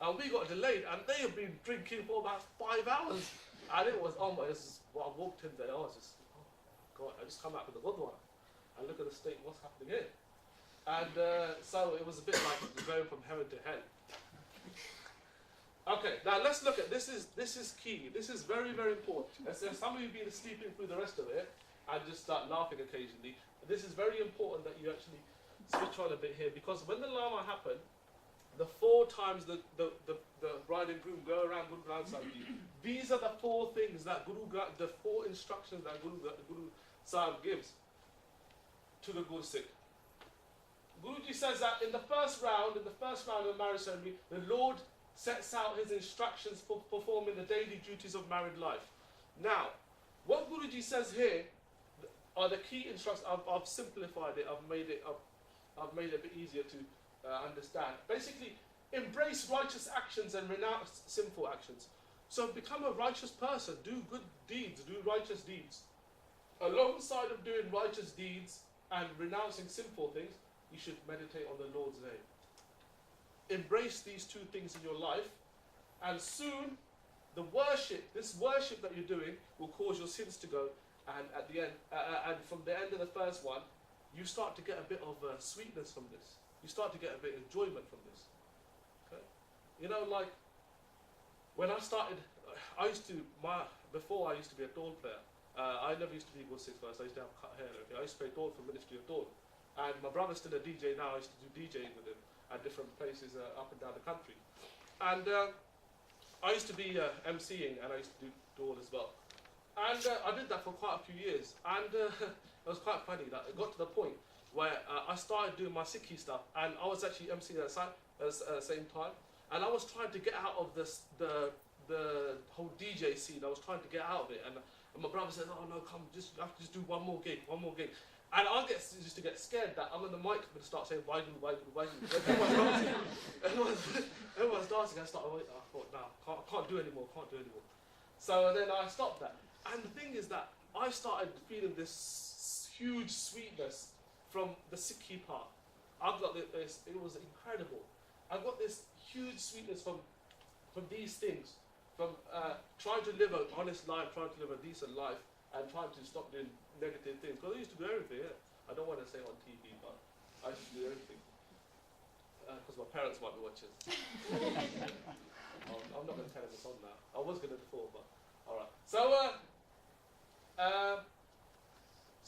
and we got delayed, and they have been drinking for about 5 hours, and it was I walked in there, I was just, oh God, I just come out with the Gurdwara and look at the state, what's happening here, and so it was a bit like going from heaven to hell. Okay, now let's look at this. Is key. This is very, very important. As some of you have been sleeping through the rest of it and just start laughing occasionally. This is very important that you actually switch on a bit here, because when the Lama happened, the 4 times the bride and groom go around Guru Granth Sahib Ji. These are the 4 things that the 4 instructions that Guru Sahib gives to the Guru Sikh. Guruji says that in the first round of the marriage ceremony, the Lord sets out his instructions for performing the daily duties of married life. Now, what Guruji says here are the key instructions. I've simplified it. I've made it a bit easier to understand. Basically, embrace righteous actions and renounce sinful actions. So become a righteous person. Do good deeds. Do righteous deeds. Alongside of doing righteous deeds and renouncing sinful things, you should meditate on the Lord's name. Embrace these 2 things in your life, and soon this worship that you're doing will cause your sins to go, and at the end, and from the end of the first one, you start to get a bit of sweetness from this. You start to get a bit of enjoyment from this. Okay? You know, like when I started, before I used to be a Dawn player. I never used to be good 6 first. I used to have cut hair. Okay? I used to play Dawn for Ministry of Dawn, and my brother's still a DJ now. I used to do DJing with him at different places up and down the country. And I used to be MCing, and I used to do Dawn as well. And I did that for quite a few years. And it was quite funny that it got to the point where I started doing my Sikhi stuff, and I was actually emceeing at the same time. And I was trying to get out of this, the whole DJ scene. I was trying to get out of it. And my brother said, "Oh no, come, I have to just do one more gig. And I used to get scared that I'm on the mic and start saying Wagyu. Everyone's dancing. I thought, no, can't do anymore. So then I stopped that. And the thing is that I started feeling this huge sweetness from the Sikhi part. I got this. It was incredible. I got this huge sweetness from these things, from trying to live an honest life, trying to live a decent life, and trying to stop doing negative things. Because I used to do everything. Yeah? I don't want to say on TV, but I used to do everything. Because my parents might be watching. I'm not going to tell them it's on now. I was going to before, but all right. So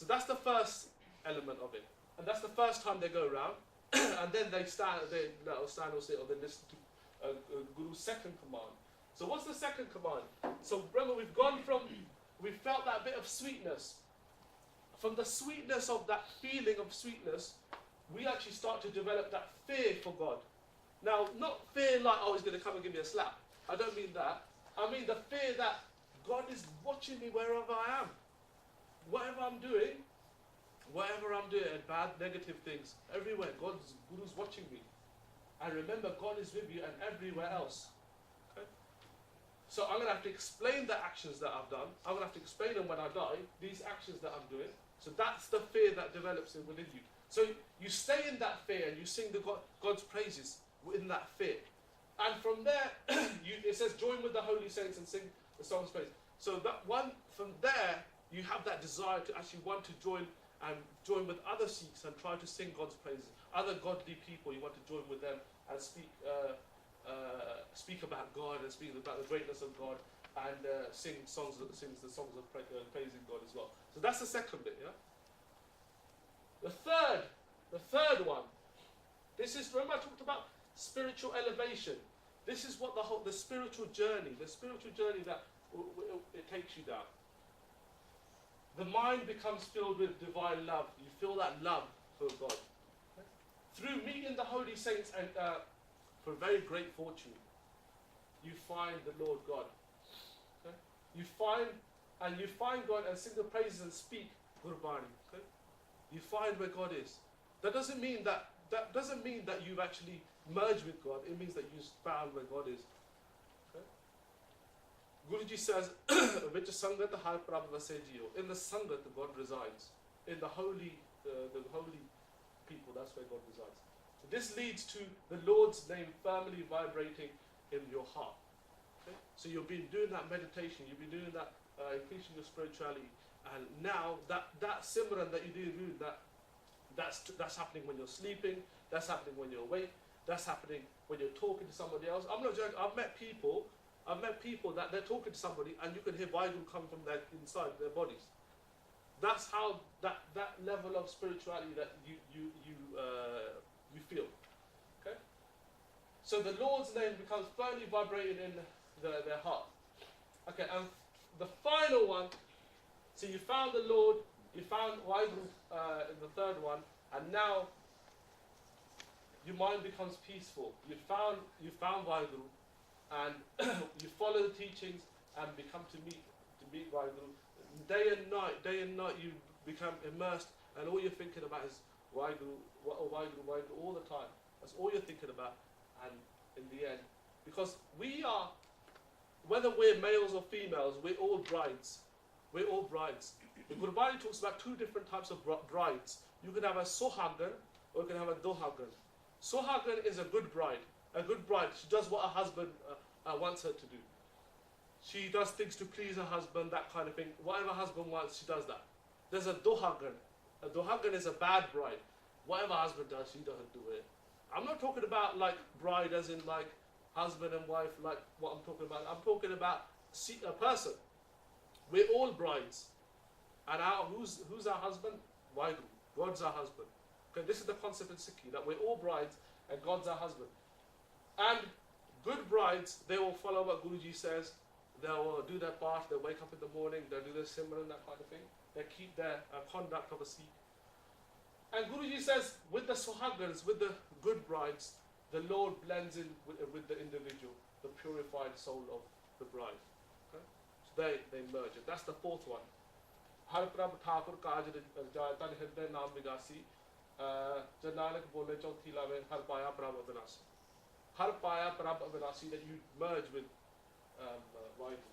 that's the first element of it, and that's the first time they go around, and then they stand or sit, or they listen to Guru's second command. So what's the second command? So remember, we felt that bit of sweetness. From the sweetness of that feeling of sweetness, we actually start to develop that fear for God. Now, not fear like, oh, he's going to come and give me a slap. I don't mean that. I mean the fear that God is watching me wherever I am. Whatever I'm doing, bad, negative things, everywhere, Guru's watching me. And remember, God is with you and everywhere else. Okay? So I'm going to have to explain the actions that I've done. I'm going to have to explain them when I die, these actions that I'm doing. So that's the fear that develops within you. So you stay in that fear and you sing God's praises in that fear. And from there, it says, join with the holy saints and sing the song's praise. So from there, you have that desire to actually want to join with other Sikhs and try to sing God's praises. Other godly people, you want to join with them and speak about God and speak about the greatness of God, and sing the songs of praising God as well. So that's the second bit, yeah? The third one, this is, remember I talked about spiritual elevation. This is what the spiritual journey that it takes you down. The mind becomes filled with divine love. You feel that love for God. Okay? Through meeting the holy saints and for very great fortune, you find the Lord God. Okay? You find God and sing the praises and speak Gurbani. Okay? You find where God is. That doesn't mean that you've actually merged with God. It means that you found where God is. Okay? Guruji says, "Which sangat har prabh vase jiyo." In the sangat, God resides. In the holy people, that's where God resides. So this leads to the Lord's name firmly vibrating in your heart. Okay? So you've been doing that meditation, you've been doing that, increasing your spirituality, and now that simran that you do, that's happening when you're sleeping, that's happening when you're awake, that's happening when you're talking to somebody else. I'm not joking. I've met people that they're talking to somebody and you can hear Vaigu come from inside their bodies. That's how that level of spirituality that you feel. Okay? So the Lord's name becomes firmly vibrated in their heart. Okay, and the final one, so you found the Lord, you found Vaigu in the third one, and now your mind becomes peaceful. You found Vaigu, and you follow the teachings and become to meet Vaigu. Day and night you become immersed, and all you're thinking about is Vaigu all the time. That's all you're thinking about. And in the end, because we are, whether we're males or females, we're all brides. We're all brides. The Gurbani talks about two different types of brides. You can have a sohagan or you can have a dohagan. Sohagan is a good bride. A good bride, she does what her husband wants her to do. She does things to please her husband, that kind of thing. Whatever her husband wants, she does that. There's a dohagan. A dohagan is a bad bride. Whatever husband does, she doesn't do it. I'm not talking about like bride as in like husband and wife, like what I'm talking about. I'm talking about a person. We're all brides. And who's our husband? Vaigu. God's our husband. Okay, this is the concept in Sikhi, that we're all brides and God's our husband. And good brides, they will follow what Guruji says, they'll do their bath, they'll wake up in the morning, they'll do their simran, that kind of thing. They keep their conduct of a Sikh. And Guruji says, with the suhagans, with the good brides, the Lord blends in with the individual, the purified soul of the bride. Okay? So they merge it. That's the fourth one. Har Prabh Thakur Kaj Jayatan Hirday Naam Vigasi Jananak Bole Chauthi Lave Har Paya Prabh Avinasi. Har Paya Prabh Avinasi, that you merge with Vaihu.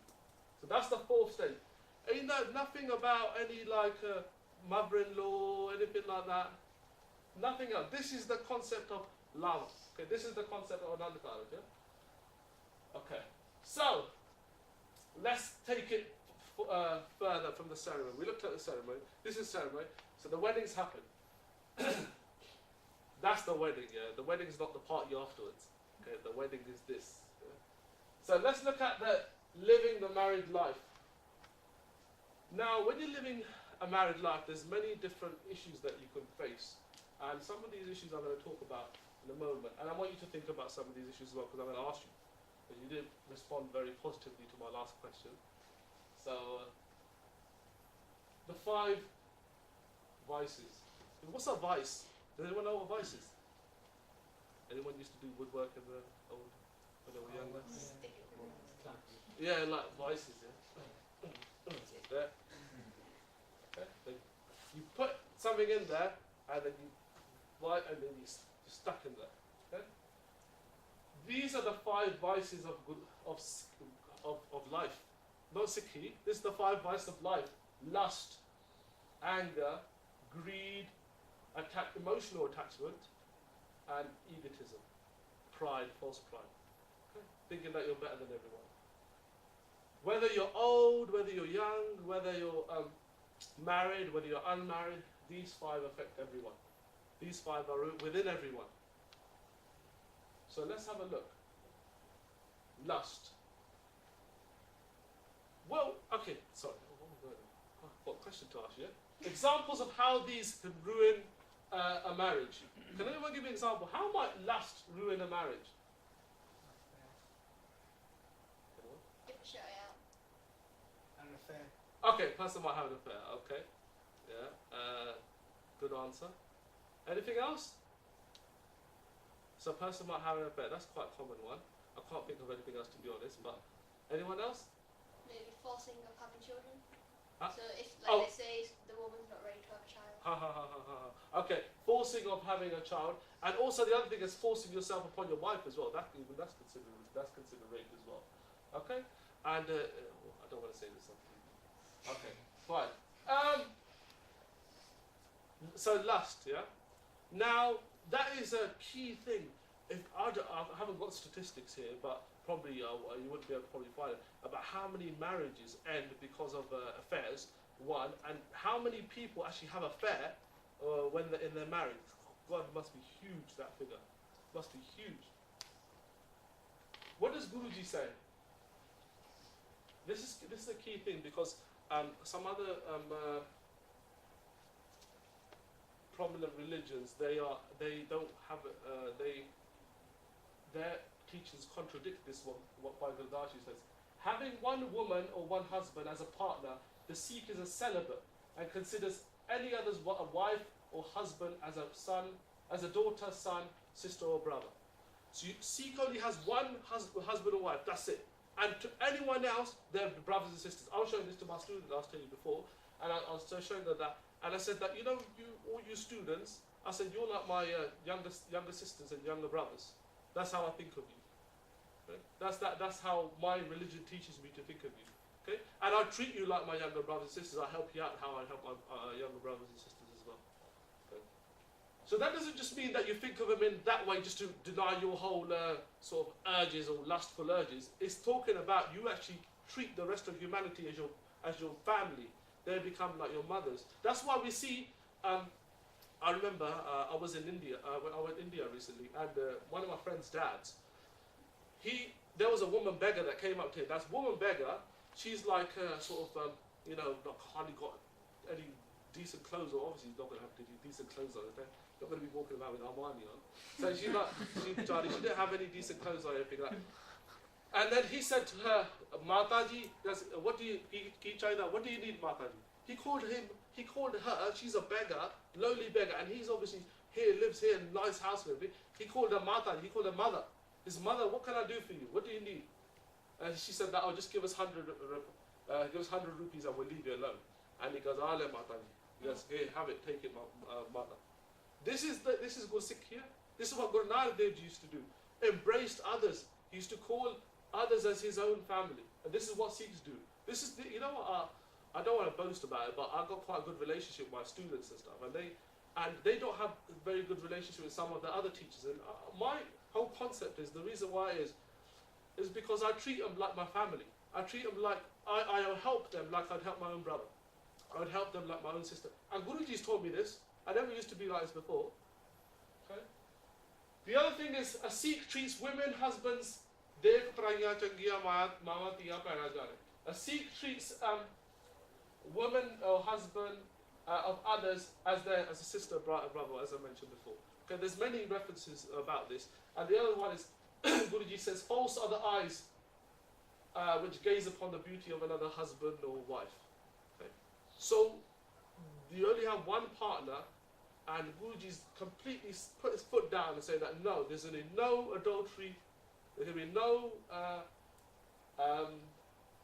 So that's the fourth stage. Ain't that nothing about any like mother-in-law, anything like that? Nothing else. This is the concept of love. Okay, this is the concept of Anand Karaj. Yeah? Okay, so let's take it further from the ceremony. We looked at the ceremony. This is ceremony. So the weddings happen. That's the wedding. Yeah, the wedding is not the party afterwards. Okay, the wedding is this. Yeah? So let's look at the living the married life. Now, when you're living a married life, there's many different issues that you can face. And some of these issues I'm going to talk about in a moment. And I want you to think about some of these issues as well, because I'm going to ask you. Because you didn't respond very positively to my last question. So, the 5 vices. What's a vice? Does anyone know what a vice is? Anyone used to do woodwork in the old, when they were younger? Yeah, like vices, yeah. There. Okay. You put something in there, and then you light, and then you're stuck in there. Okay? These are the 5 vices of life. Not Sikhi. This is the 5 vices of life: lust, anger, greed, emotional attachment, and egotism, pride, false pride. Okay? Thinking that you're better than everyone. Whether you're old, whether you're young, whether you're married, whether you're unmarried, these 5 affect everyone. These 5 are within everyone. So let's have a look. Lust. Well, okay, sorry. I've got a question to ask you. Examples of how these can ruin a marriage. Can anyone give me an example? How might lust ruin a marriage? Give a shout out. An affair. Okay, person might have an affair. Okay, yeah, good answer. Anything else? So, a person might have an affair. That's quite a common one. I can't think of anything else, to be honest. But anyone else? Maybe forcing of having children. Huh? So if, like they say, the woman's not ready to have a child. Ha ha ha ha ha. Okay, forcing of having a child, and also the other thing is forcing yourself upon your wife as well. That's considered rape as well. Okay, and I don't want to say this. Okay, fine. So lust, yeah. Now that is a key thing. If I haven't got statistics here, but probably you wouldn't be able to probably find it about how many marriages end because of affairs. One, and how many people actually have affair when they're in their marriage. God, it must be huge, that figure. Must be huge. What does Guruji say? This is the key thing, because some other prominent religions, their teachings contradict this one, what Bhagavad Gita says. Having one woman or one husband as a partner, the Sikh is a celibate and considers any others a wife or husband as a son, as a daughter, son, sister, or brother. So Sikh only has one husband or wife. That's it. And to anyone else, they're brothers and sisters. I was showing this to my student. I was telling you before, and I was showing them that. And I said that all you students, I said you're like my younger sisters and younger brothers. That's how I think of you. Okay? That's how my religion teaches me to think of you. Okay? And I treat you like my younger brothers and sisters. I help you out how I help my younger brothers and sisters as well. Okay? So that doesn't just mean that you think of them in that way just to deny your whole sort of urges or lustful urges. It's talking about you actually treat the rest of humanity as your family. They become like your mothers. That's why we see. I remember I was in India. I went to India recently, and one of my friend's dads. There was a woman beggar that came up to him. That's woman beggar. She's like sort of not hardly got any decent clothes, or obviously not going to have decent clothes on. They're not going to be walking around with Armani on. So she didn't have any decent clothes or anything like that. And then he said to her, Mataji, what do you need, Mataji? He called her, she's a beggar, lowly beggar, and he's obviously here, lives here in a nice house with me. He called her Mataji, he called her mother. His mother, what can I do for you? What do you need? And she said that, just give us 100 rupees and we'll leave you alone. And he goes, Ale Mataji. He goes, here, have it, take it, mother. This is Guru Sikh here. This is what Guru Nanak Dev Ji used to do. Embraced others. He used to call others as his own family. And this is what Sikhs do. This is, you know what, I don't want to boast about it, but I've got quite a good relationship with my students and stuff. And they don't have a very good relationship with some of the other teachers. And my whole concept is, the reason why is because I treat them like my family. I treat them like, I help them like I'd help my own brother. I would help them like my own sister. And Guruji's taught me this. I never used to be like this before. Okay? The other thing is, a Sikh treats women, husbands, a Sikh treats woman or husband of others as a sister, brother, as I mentioned before. Okay, there's many references about this. And the other one is, Guruji says, false are the eyes which gaze upon the beauty of another husband or wife. Okay. So, you only have one partner, and Guruji's completely put his foot down and say that no, there's going to be no adultery, there's going to be no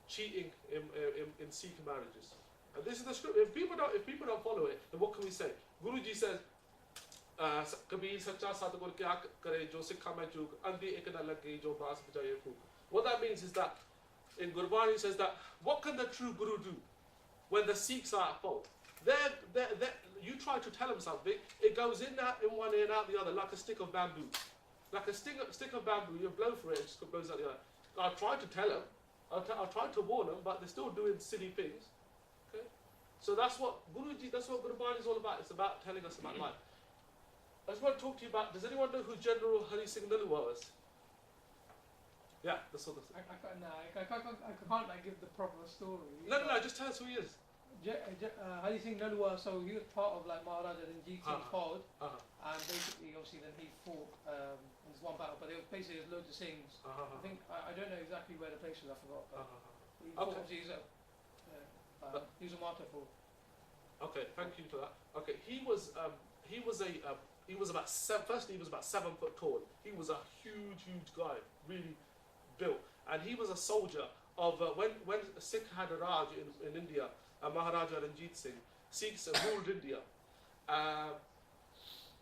cheating in Sikh marriages. And this is the script. If people don't follow it, then what can we say? Guruji says, Kabir sacha satgur kya kare jo sikha mein chuk andi ek na lage jo baas bajaye phuk. What that means is that in Gurbani says that what can the true Guru do when the Sikhs are at fault? You try to tell them something, it goes in one ear and out the other like a stick of bamboo. Like a stick of bamboo, you blow for it, it just blows out the other. I try to tell them, I try to warn them, but they're still doing silly things. Okay? So that's what Gurbani is all about. It's about telling us about life. I just want to talk to you about, does anyone know who General Hari Singh Nalwa was? Yeah, that's what I can't like give the proper story. No, just tell us who he is. Hari Singh Nalwa, so he was part of like Maharaja Ranjit Singh's fold, and basically, obviously, then he fought in this one battle. But there was basically loads of Singhs. I think I don't know exactly where the place was. I forgot. But he fought, obviously, he was a martyr for. Okay, thank you for that. Okay, he was about 7 foot tall. He was a huge guy, really built, and he was a soldier of when Sikh had a Raj in India. Maharaja Ranjit Singh, Sikhs ruled India,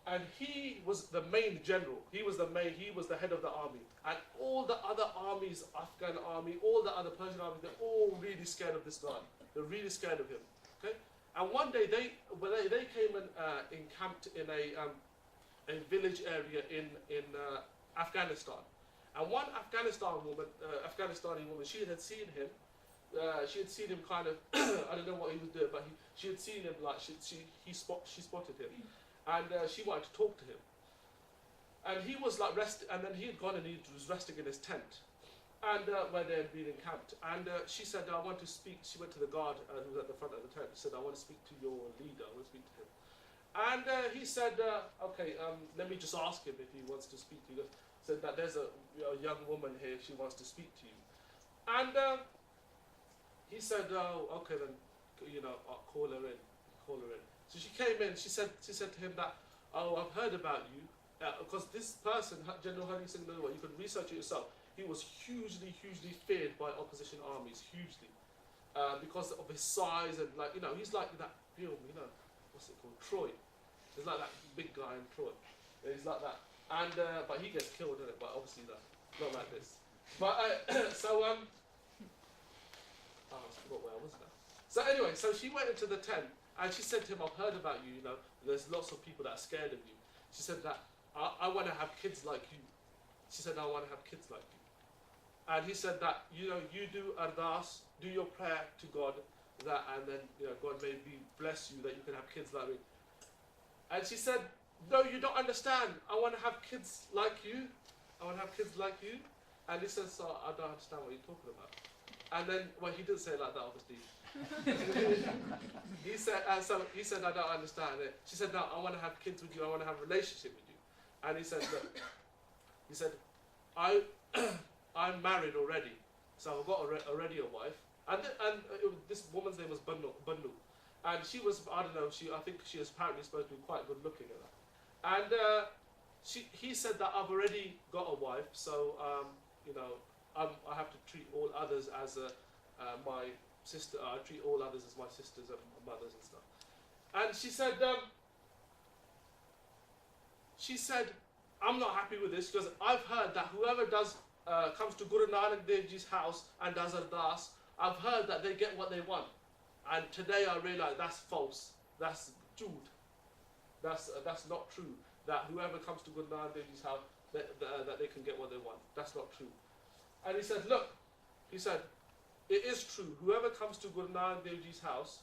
and he was the main general. He was the head of the army, and all the other armies, Afghan army, all the other Persian armies, they're all really scared of this guy. They're really scared of him. Okay, and one day they came and encamped in a village area in Afghanistan, and one Afghanistani woman, she had seen him. She had seen him kind of, I don't know what he was doing, but she had seen him, like she spotted him, and she wanted to talk to him. And he was like and then he had gone and he was resting in his tent, and where they had been encamped. And she said, I want to speak. She went to the guard who was at the front of the tent. She said, I want to speak to your leader. I want to speak to him. And he said, okay, let me just ask him if he wants to speak to you. He said that there's a young woman here. She wants to speak to you. And he said, oh, okay then, I'll call her in. So she came in, she said to him that, oh, I've heard about you, because this person, General Hari Singh Nalwa, you can research it yourself, he was hugely feared by opposition armies, hugely, because of his size and he's like that film, what's it called, Troy. He's like that big guy in Troy. He's like that. And, but he gets killed in it, but obviously not like this. But, I forgot where I was now. So anyway, so she went into the tent and she said to him, I've heard about you, there's lots of people that are scared of you. She said that, I want to have kids like you. She said, I want to have kids like you. And he said that, you do ardas, do your prayer to God, and then, God may bless you that you can have kids like me. And she said, no, you don't understand. I want to have kids like you. And he said, so I don't understand what you're talking about. And then, well, he didn't say it like that, obviously. He said, I don't understand it. She said, no, I want to have kids with you. I want to have a relationship with you. And he said, look, I'm married already, so I've got already a wife. And this woman's name was Bannu, and she was, I don't know, I think she was apparently supposed to be quite good looking at that. And he said that I've already got a wife, so I have to treat all others as my sister. I treat all others as my sisters and mothers and stuff. And she said, I'm not happy with this because I've heard that whoever comes to Guru Nanak Dev Ji's house and does ardas, I've heard that they get what they want. And today I realise that's false. That's Jude. That's not true. That whoever comes to Guru Nanak Dev Ji's house, that they can get what they want. That's not true. And he said, look, it is true. Whoever comes to Guru Nanak Dev Ji's house,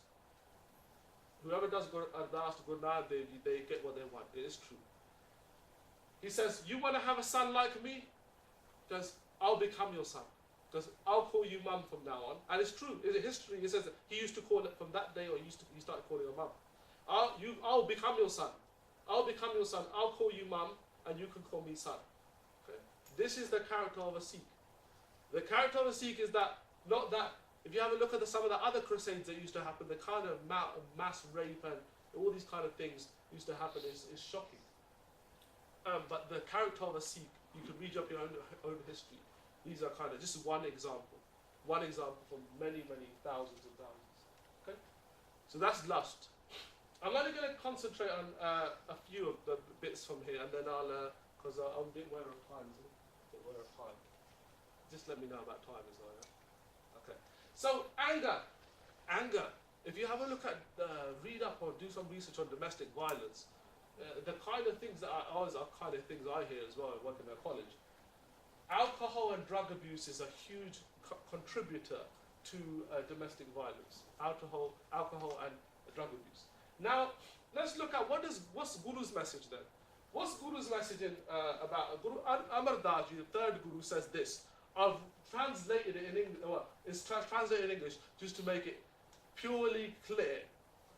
whoever does ardas to Guru Nanak Dev Ji, they get what they want. It is true. He says, you want to have a son like me? Because I'll become your son. Because I'll call you mum from now on. And it's true. In the history, it says that he used to call it from that day, or he started calling her mum. I'll become your son. I'll become your son. I'll call you mum, and you can call me son. Okay? This is the character of a Sikh. The character of a Sikh is that, not that, if you have a look at some of the other crusades that used to happen, the kind of mass rape and all these kind of things used to happen is shocking. But the character of a Sikh, you can read up your own history. These are this is one example from many, many thousands and thousands. Okay, so that's lust. I'm only going to concentrate on a few of the bits from here, and then because I'm a bit aware of time. Just let me know about time as well. Yeah? Okay. So anger. If you have a look at, read up or do some research on domestic violence, the kind of things that are kind of things I hear as well working at college. Alcohol and drug abuse is a huge contributor to domestic violence. Alcohol and drug abuse. Now, let's look at what's Guru's message then. What's Guru's message about Guru Amar Das Ji, the third Guru, says this. I've translated it in English. Well, it's translated in English just to make it purely clear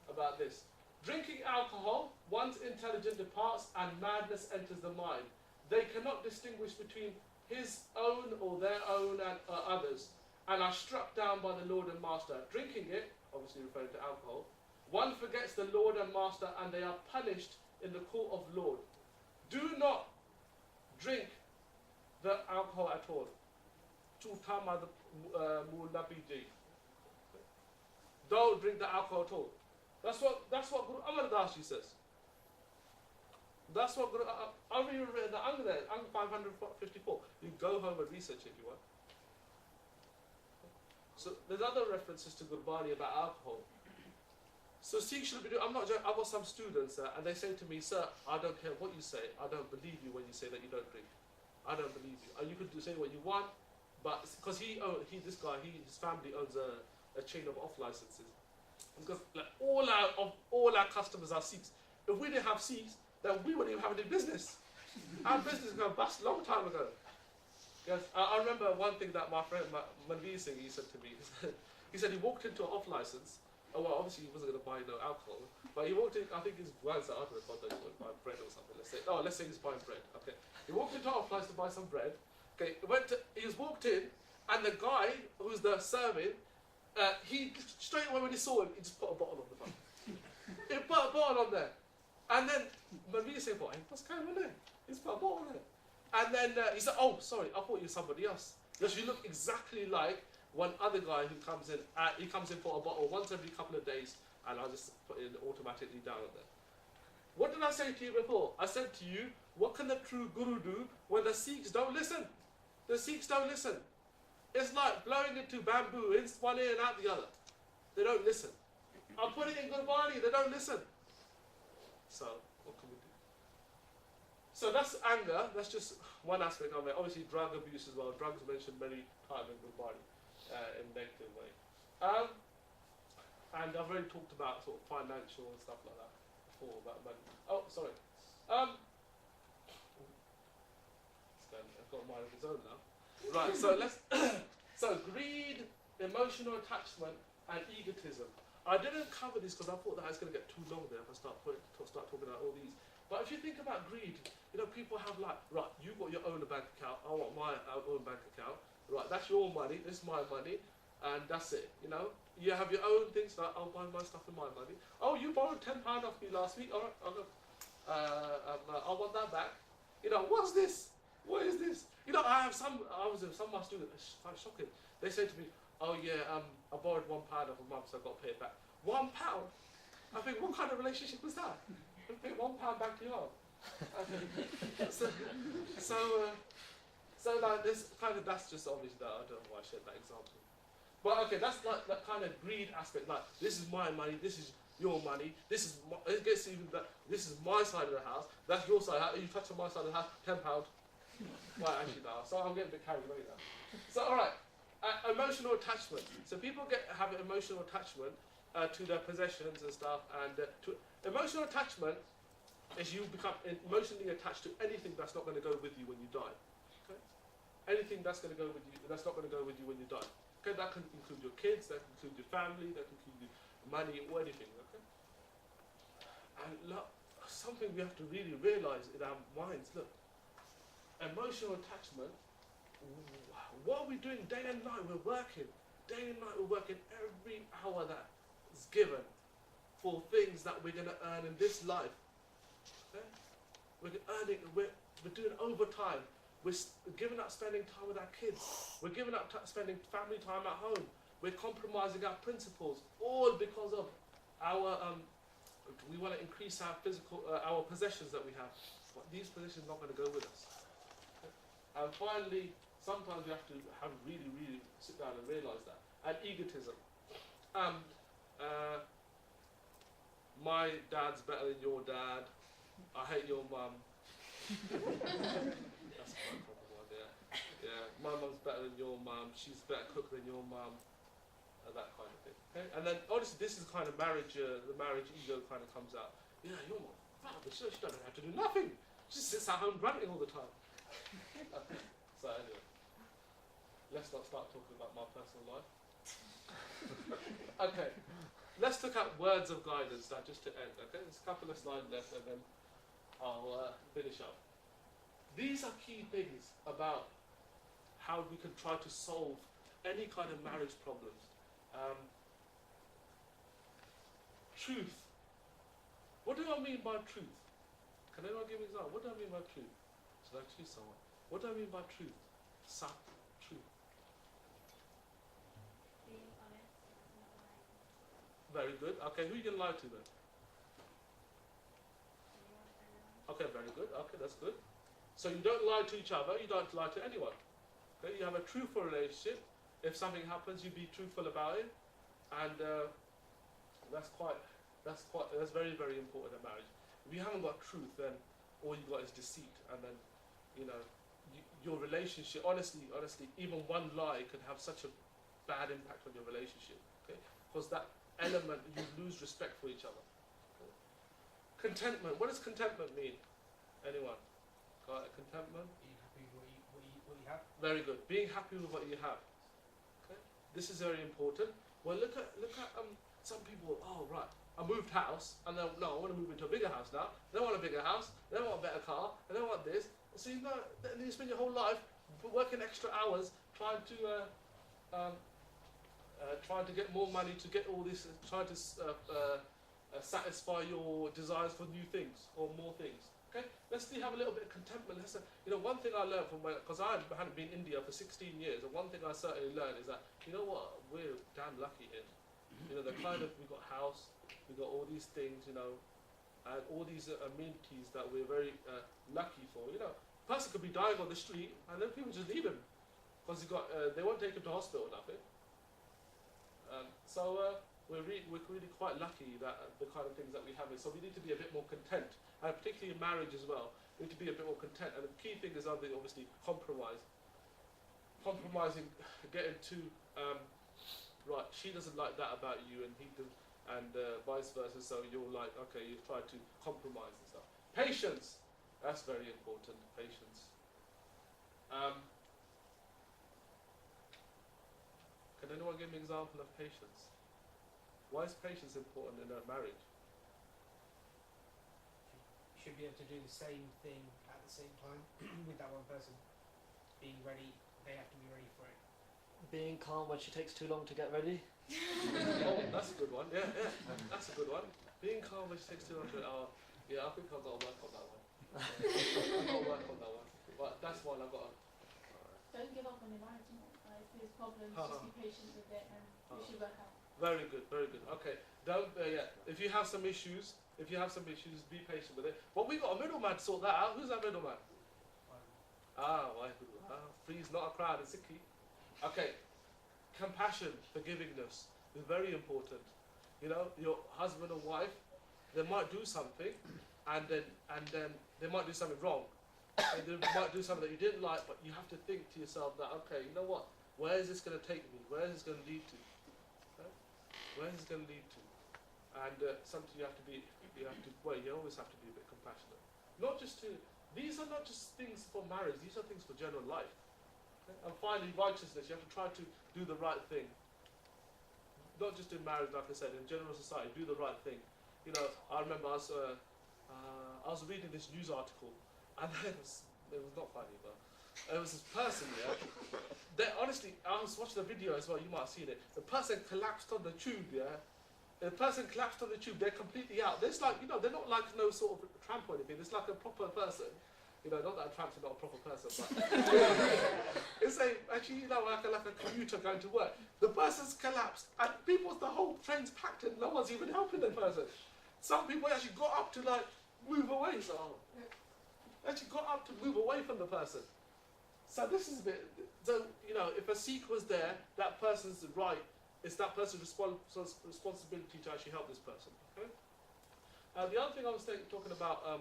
about this. Drinking alcohol, one's intelligence departs and madness enters the mind. They cannot distinguish between his own or their own and others, and are struck down by the Lord and Master. Drinking it, obviously referring to alcohol, one forgets the Lord and Master, and they are punished in the court of Lord. Do not drink the alcohol at all. Don't drink the alcohol at all. That's what Guru Amar Das Ji says. That's what Guru. I've even written the Ang there, Ang 554. You go home and research it if you want. So there's other references to Gurbani about alcohol. So Sikh should be doing. I'm not joking. I've got some students and they say to me, "Sir, I don't care what you say. I don't believe you when you say that you don't drink. I don't believe you. And you can say what you want, but because his family owns a chain of off licenses. Because like, all our customers are Sikhs. If we didn't have Sikhs, then we wouldn't even have any business. Our business is going to bust a long time ago. Because I remember one thing that my friend Manveer Singh, he said to me. He said he walked into an off license. Oh well, obviously he wasn't going to buy no alcohol, but he walked in. I think his words are other than he was buying bread or something. Let's say he's buying bread. Okay, he walked into an off license to buy some bread. Okay, he walked in, and the guy who's the serving. He straight away when he saw him, he just put a bottle on the front. He put a bottle on there, and then Manveer said, "Hey, what's going on there?" He's put a bottle on there, and then he said, "Oh, sorry, I thought you were somebody else because you look exactly like one other guy who comes in. He comes in for a bottle once every couple of days, and I just put it automatically down on there." What did I say to you before? I said to you, what can the true Guru do when the Sikhs don't listen? The Sikhs don't listen. It's like blowing into bamboo in one ear and out the other. They don't listen. I'll put it in Gurbani, they don't listen. So, what can we do? So that's anger, that's just one aspect of it. Obviously drug abuse as well. Drugs mentioned many times in Gurbani in a negative way. And I've already talked about sort of financial and stuff like that before, about money. Oh, sorry. I've got a mind of his own now. Right, so so greed, emotional attachment, and egotism. I didn't cover this because I thought that I was going to get too long there if I start talking about all these. But if you think about greed, you know, people have like, right, you got your own bank account, I want my own bank account, right, that's your money, this is my money, and that's it, you know. You have your own things, like, I'll buy my stuff with my money. Oh, you borrowed £10 off me last week, all right, I want that back. You know, what's this? What is this? You know, I was with some of my students, it's quite shocking. They say to me, oh yeah, I borrowed £1 off a mum, so I got to pay it back. £1? I think, what kind of relationship was that? I think £1 back to your so like this kind of, that's just obviously that, I don't know why I shared that example. But okay, that's like that kind of greed aspect, like this is my money, this is your money, this is my, it gets even that this is my side of the house, that's your side, you touch on my side of the house, £10. Well, actually no, so I'm getting a bit carried away now. So alright, emotional attachment. So people have an emotional attachment to their possessions and stuff, and emotional attachment is you become emotionally attached to anything that's not going to go with you when you die. Okay? Anything that's going to go with you, that's not going to go with you when you die. Okay, that can include your kids, that can include your family, that can include your money, or anything. Okay. And look, something we have to really realise in our minds. Look, emotional attachment. What are we doing day and night? We're working. Day and night we're working every hour that is given for things that we're going to earn in this life. Okay? We're earning. We're doing overtime. We're giving up spending time with our kids. We're giving up spending family time at home. We're compromising our principles, all because of our. We want to increase our our possessions that we have, but these possessions are not going to go with us. Okay? And finally, sometimes we have to really, really sit down and realise that. And egotism. My dad's better than your dad. I hate your mum. That's quite a proper one, yeah. Yeah, my mum's better than your mum. She's a better cook than your mum. That kind of thing. Okay? And then, obviously, this is kind of marriage. The marriage ego kind of comes out. Yeah, your mum. She doesn't have to do nothing. She sits at home grunting all the time. Okay. So anyway, let's not start talking about my personal life. Okay. Let's look at words of guidance now, just to end. Okay, there's a couple of slides left, and then I'll finish up. These are key things about how we can try to solve any kind of marriage problems. Truth. What do I mean by truth? Can anyone give me an example? What do I mean by truth? Should I choose someone? What do I mean by truth? Truth. Being honest and not lying. Very good. Okay, who are you going to lie to then? Anyone. Okay, very good. Okay, that's good. So you don't lie to each other, you don't lie to anyone. Okay, you have a truthful relationship. If something happens, you be truthful about it. And that's very, very important in marriage. If you haven't got truth, then all you got is deceit. And then, you know, your relationship, honestly, even one lie can have such a bad impact on your relationship. Okay? Because that element, you lose respect for each other. Okay? Contentment. What does contentment mean? Anyone? Got it? Contentment? Being happy with what you have. Very good. Being happy with what you have. Okay? This is very important. Well, look at some people. Oh, right. I moved house, and then no, I want to move into a bigger house now. They want a bigger house. They want a better car. And they want this. So you know, then you spend your whole life working extra hours trying to get more money to get all this, trying to satisfy your desires for new things or more things. Okay, let's have a little bit of contentment. One thing I learned from because I hadn't been in India for 16 years, and one thing I certainly learned is that we're damn lucky here. The kind of, we got house, we got all these things, and all these amenities that we're very lucky for. A person could be dying on the street, and then people just leave him because they won't take him to hospital or nothing. We're really quite lucky that the kind of things that we have is. So we need to be a bit more content, and particularly in marriage as well. We need to be a bit more content. And the key thing is obviously compromise. Compromising, getting to right. She doesn't like that about you, and he does, and vice versa. So you're like, okay, you try to compromise and stuff. Patience. That's very important. Patience. Can anyone give me an example of patience? Why is patience important in a marriage? should be able to do the same thing at the same time with that one person being ready. They have to be ready for it. Being calm when she takes too long to get ready. Oh, that's a good one. Yeah, yeah, that's a good one. Being calm when she takes too long to. Yeah, I think I've got to work on that one. I've got to work on that one. But that's one I've got to. Don't give up on your marriage, you know. If there's problems, just be patient with it and it should work out. Very good, very good. Okay, don't. Yeah, if you have some issues, be patient with it. But we got a middleman to sort that out. Who's that middleman? Free's not a crowd, it's a key. Okay, compassion, forgivingness is very important. You know, your husband or wife, they might do something, and then they might do something wrong. And they might do something that you didn't like, but you have to think to yourself that, okay, you know what? Where is this going to take me? Where is this going to lead to? Okay? Where is this going to lead to? And something you always have to be a bit compassionate. These are not just things for marriage, these are things for general life. Okay? And finally, righteousness, you have to try to do the right thing. Not just in marriage, like I said, in general society, do the right thing. You know, I remember I was reading this news article, and it was not funny, but it was this person, honestly, I was watching the video as well, you might have seen it. The person collapsed on the tube, they're completely out. There's like, you know, they're not like no sort of tramp or anything, it's like a proper person. You know, not that a tramp's not a proper person, but it's actually, you know, like a commuter going to work. The person's collapsed, and the whole train's packed, and no one's even helping the person. Some people actually got up to like move away, move away from the person. So this is a bit. So you know, if a Sikh was there, that person's right. It's that person's responsibility to actually help this person. Okay. The other thing I was talking about, I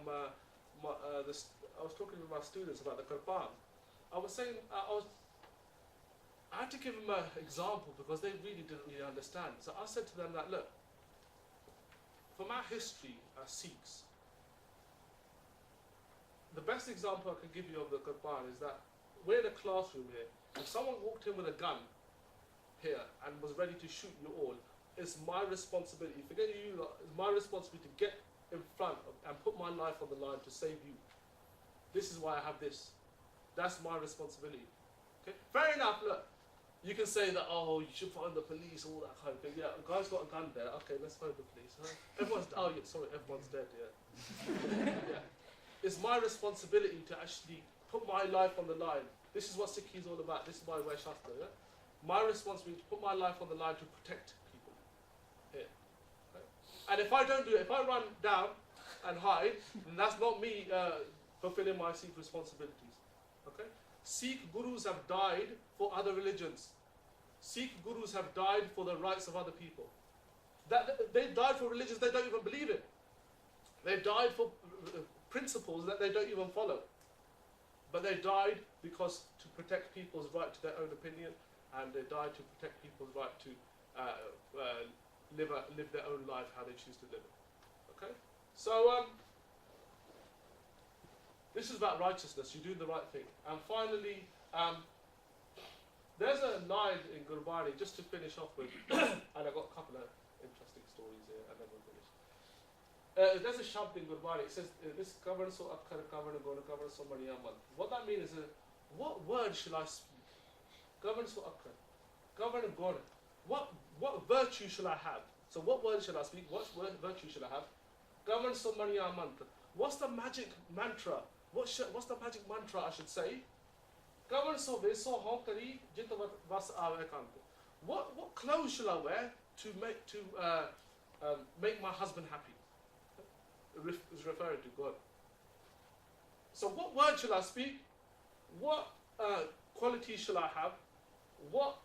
was talking with my students about the Gurbani. I was saying I had to give them an example because they really didn't really understand. So I said to them that, look, from our history as Sikhs, the best example I can give you of the Gurbani is that we're in a classroom here. If someone walked in with a gun here and was ready to shoot you all, it's my responsibility. Forget you, it's my responsibility to get in front and put my life on the line to save you. This is why I have this. That's my responsibility. Okay? Fair enough, look. You can say that, oh, you should phone the police, all that kind of thing. Yeah, the guy's got a gun there. Okay, let's phone the police. Huh? Everyone's dead, yeah. Yeah. It's my responsibility to actually put my life on the line. This is what Sikhi is all about. This is why I wear shastra, yeah? My responsibility to put my life on the line to protect people here. Okay? And if I don't do it, if I run down and hide, then that's not me fulfilling my Sikh responsibilities. Okay? Sikh gurus have died for other religions. Sikh gurus have died for the rights of other people. They died for religions they don't even believe in. They died for principles that they don't even follow. But they died because to protect people's right to their own opinion, and they died to protect people's right to live their own life how they choose to live it. Okay? So, this is about righteousness. You're doing the right thing. And finally, there's a line in Gurbani, just to finish off with, and I've got a couple of interesting stories here, and then we'll finish. There's a Shabad in Gurbani. It says, this govern so akkar, govern so many amal. What that means is, what word shall I speak? Govern so akkar, govern gone. What virtue shall I have? So what word shall I speak? What virtue shall I have? Govern so many amal. What's the magic mantra? What's the magic mantra I should say? Govern so this so honkari jitwa vas aave kante. What clothes shall I wear to make my husband happy? Is referring to God. So what word shall I speak? What qualities shall I have? What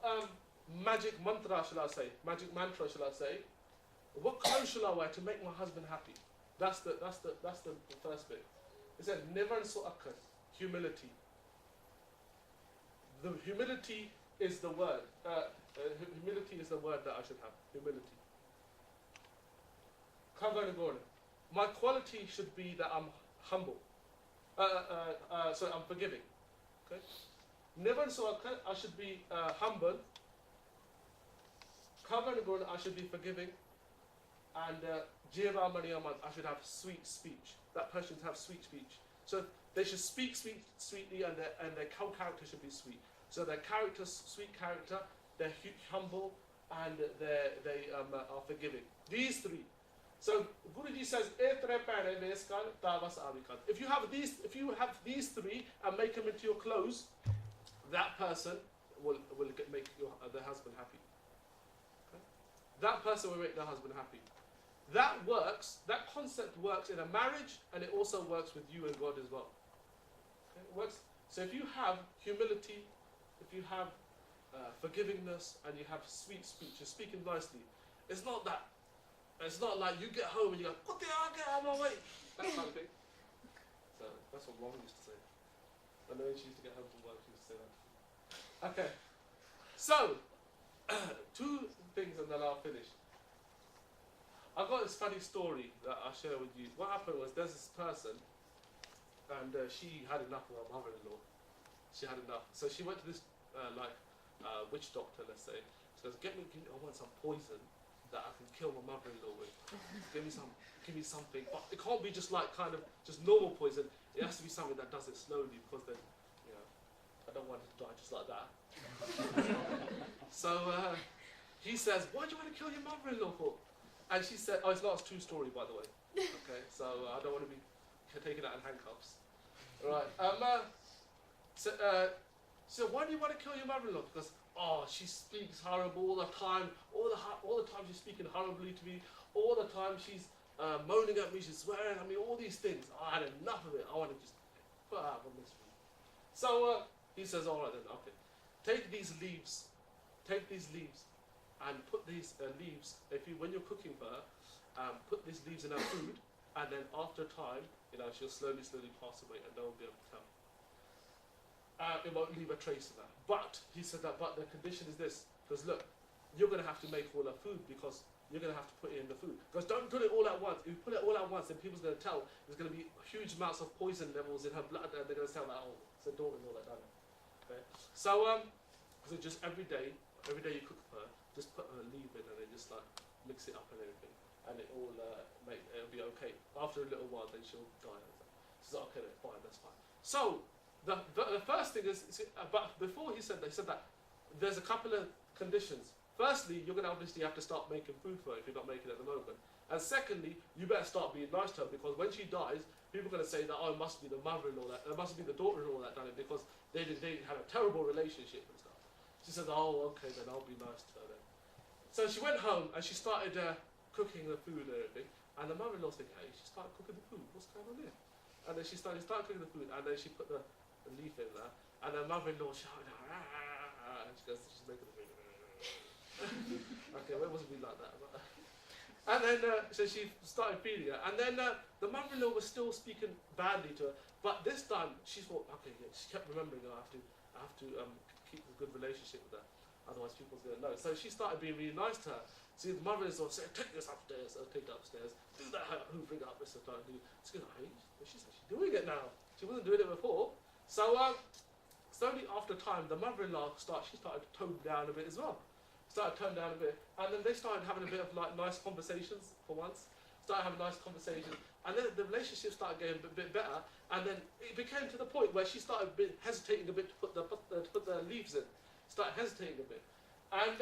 magic mantra shall I say? Magic mantra shall I say? What clothes shall I wear to make my husband happy? That's the first bit. It says never so akkar, humility. The humility is the word. Humility is the word that I should have. Humility. Kavanagona. My quality should be that I'm humble. So I'm forgiving. Okay. Never so akkar, I should be humble. Kavanagona, I should be forgiving. and Jira money a month, I should have sweet speech. That person should have sweet speech. So they should speak sweetly, and their character should be sweet. So their character, sweet character, they're humble, and they are forgiving. These three. So Guruji says, if you have these three and make them into your clothes, that person will make their husband happy. Okay? That person will make their husband happy. That works. That concept works in a marriage, and it also works with you and God as well. Okay? It works. So if you have humility, if you have forgivingness, and you have sweet speech, you're speaking nicely. It's not like you get home and you go, "What the hell, get out of my way," that kind of thing. So that's what Mom used to say. I know she used to get home from work, she used to say that. Okay. So 2 things and then I'll finish. I've got this funny story that I'll share with you. What happened was there's this person, and she had enough of her mother-in-law. She had enough. So she went to this witch doctor, let's say. She goes, I want some poison that I can kill my mother-in-law with. give me something. But it can't be just just normal poison. It has to be something that does it slowly, because then, I don't want to die just like that. So he says, "Why do you want to kill your mother-in-law for?" And she said, "Oh, it's not a true story, by the way." Okay, so I don't want to be taken out in handcuffs. All right. So why do you want to kill your mother-in-law? Because she speaks horrible all the time. All the time she's speaking horribly to me. All the time she's moaning at me. She's swearing at me. All these things. I had enough of it. I want to just put her out of misery. So he says, "All right then. Okay. Take these leaves, and put these leaves. When you're cooking for her, put these leaves in her food, and then after time, she'll slowly pass away, and no one will be able to tell. It won't leave a trace of that." But he said that. But the condition is this: because look, you're going to have to make all her food, because you're going to have to put it in the food. Because don't put it all at once. If you put it all at once, then people's going to tell. There's going to be huge amounts of poison levels in her blood, and they're going to tell that, it's a daughter-in-law that done it. Okay. So just every day you cook for her, just put her leaf in, and then just mix it up and everything, and it'll be okay. After a little while, then she'll die. She said, "Okay, then, fine, that's fine." So the first thing is, but before they said that there's a couple of conditions. Firstly, you're going to obviously have to start making food for her if you're not making it at the moment. And secondly, you better start being nice to her, because when she dies, people are going to say that, it must be the mother-in-law, it must be the daughter-in-law that done it, because they had a terrible relationship and stuff. She said, "Oh, okay, then I'll be nice to her then." So she went home and she started cooking the food and everything. And the mother-in-law's thinking, "Hey, she started cooking the food. What's going on here?" And then she started cooking the food, and then she put the leaf in there. And the mother-in-law shouted, and she goes, "She's making the food." Okay, well, it wasn't really like that. But and then so she started feeding her, and then the mother-in-law was still speaking badly to her. But this time she thought, okay, yeah, she kept remembering, I have to keep a good relationship with her, otherwise people's gonna know. So she started being really nice to her. See, the mother-in-law said, "Take this upstairs." I'll take it upstairs. Do that. Who bring it up? This time. She's going, "Hey, she's actually doing it now. She wasn't doing it before." So slowly after time, the mother-in-law started to tone down a bit as well. And then they started having a bit of nice conversations for once. Started having nice conversations, and then the relationship started getting a bit better. And then it became to the point where she started hesitating a bit to put the leaves in. Started hesitating a bit, and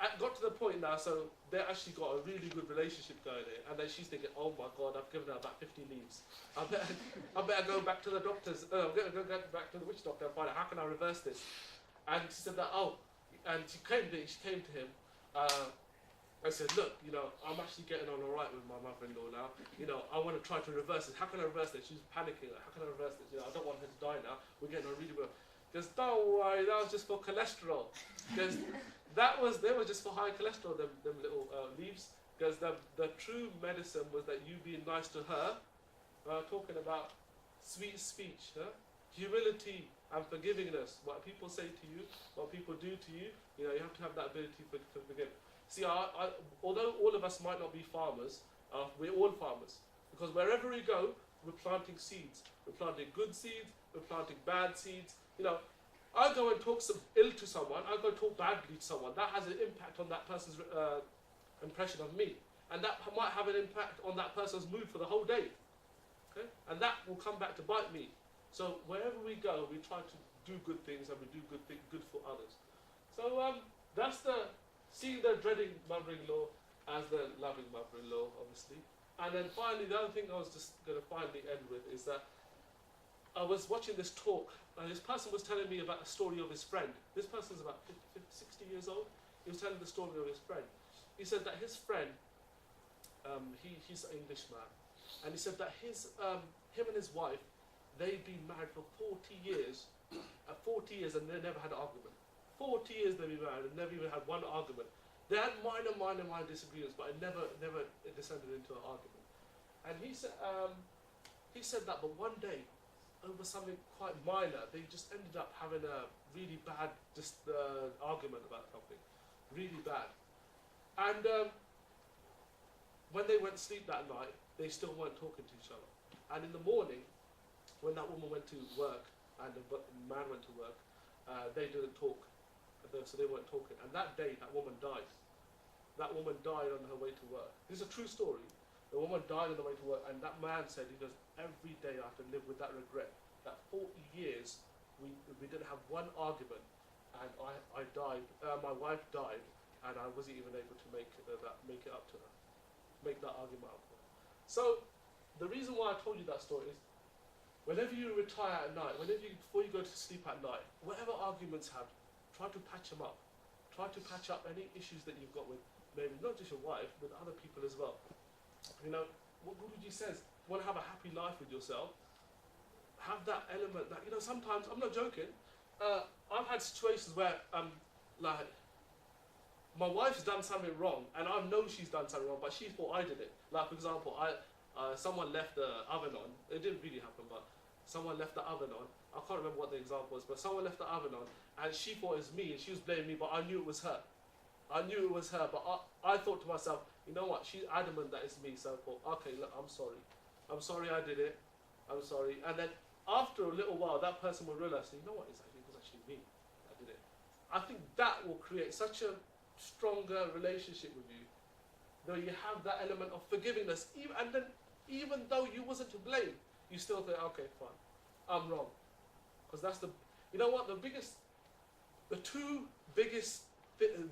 it got to the point now. So they actually got a really good relationship going there. And then she's thinking, "Oh my God, I've given her about 50 leaves. I better go back to the doctors. I'm going to go back to the witch doctor and find out how can I reverse this." And she said that, and she came to him. I said, "Look, I'm actually getting on all right with my mother-in-law now. I want to try to reverse this. How can I reverse this?" She's panicking. How can I reverse this? I don't want her to die now. We're getting on really well. Because don't worry, that was just for cholesterol. Because they were just for high cholesterol, them little leaves. Because the true medicine was that you being nice to her, talking about sweet speech, humility and forgivingness. What people say to you, what people do to you, you have to have that ability to forgive. See, although all of us might not be farmers, we're all farmers. Because wherever we go, we're planting seeds. We're planting good seeds, we're planting bad seeds. I go and talk ill to someone, I go talk badly to someone. That has an impact on that person's impression of me. And that might have an impact on that person's mood for the whole day. Okay? And that will come back to bite me. So wherever we go, we try to do good things and we do good for others. So that's seeing the dreading mother-in-law as the loving mother-in-law, obviously. And then finally, the other thing I was just going to finally end with is that I was watching this talk, and this person was telling me about a story of his friend. This person's about 50, 60 years old. He was telling the story of his friend. He said that his friend, he's an Englishman, and he said that him and his wife, they'd been married for 40 years, and they never had an argument. 40 years they've been married and never even had one argument. They had minor disagreements, but it never descended into an argument. And he said that, but one day, over something quite minor, they just ended up having a really bad argument about something, really bad. And when they went to sleep that night, they still weren't talking to each other. And in the morning, when that woman went to work and the man went to work, they didn't talk, so they weren't talking. And that day, that woman died. That woman died on her way to work. This is a true story. The woman died on the way to work, and that man said, he goes, every day I have to live with that regret. That 40 years, we didn't have one argument, and I died, my wife died, and I wasn't even able to make it up to her, make that argument up to her. So, the reason why I told you that story is, whenever you retire at night, before you go to sleep at night, whatever arguments have, try to patch them up. Try to patch up any issues that you've got with maybe not just your wife, with other people as well. You know, what Guruji says, you want to have a happy life with yourself, have that element that, you know, sometimes, I'm not joking, I've had situations where, like, my wife's done something wrong, and I know she's done something wrong, but she thought I did it. Like, for example, someone left the oven on. It didn't really happen, but someone left the oven on. I can't remember what the example was, but someone left the oven on, and she thought it was me, and she was blaming me, but I knew it was her. I knew it was her, but I thought to myself, you know what, she's adamant that it's me, so I thought, okay, look, I'm sorry. I'm sorry I did it. I'm sorry. And then after a little while, that person will realize, you know what, it was actually me that did it. I think that will create such a stronger relationship with you, though you have that element of forgivingness, and then even though you wasn't to blame, you still think, okay, fine, I'm wrong. Because that's you know what, the two biggest,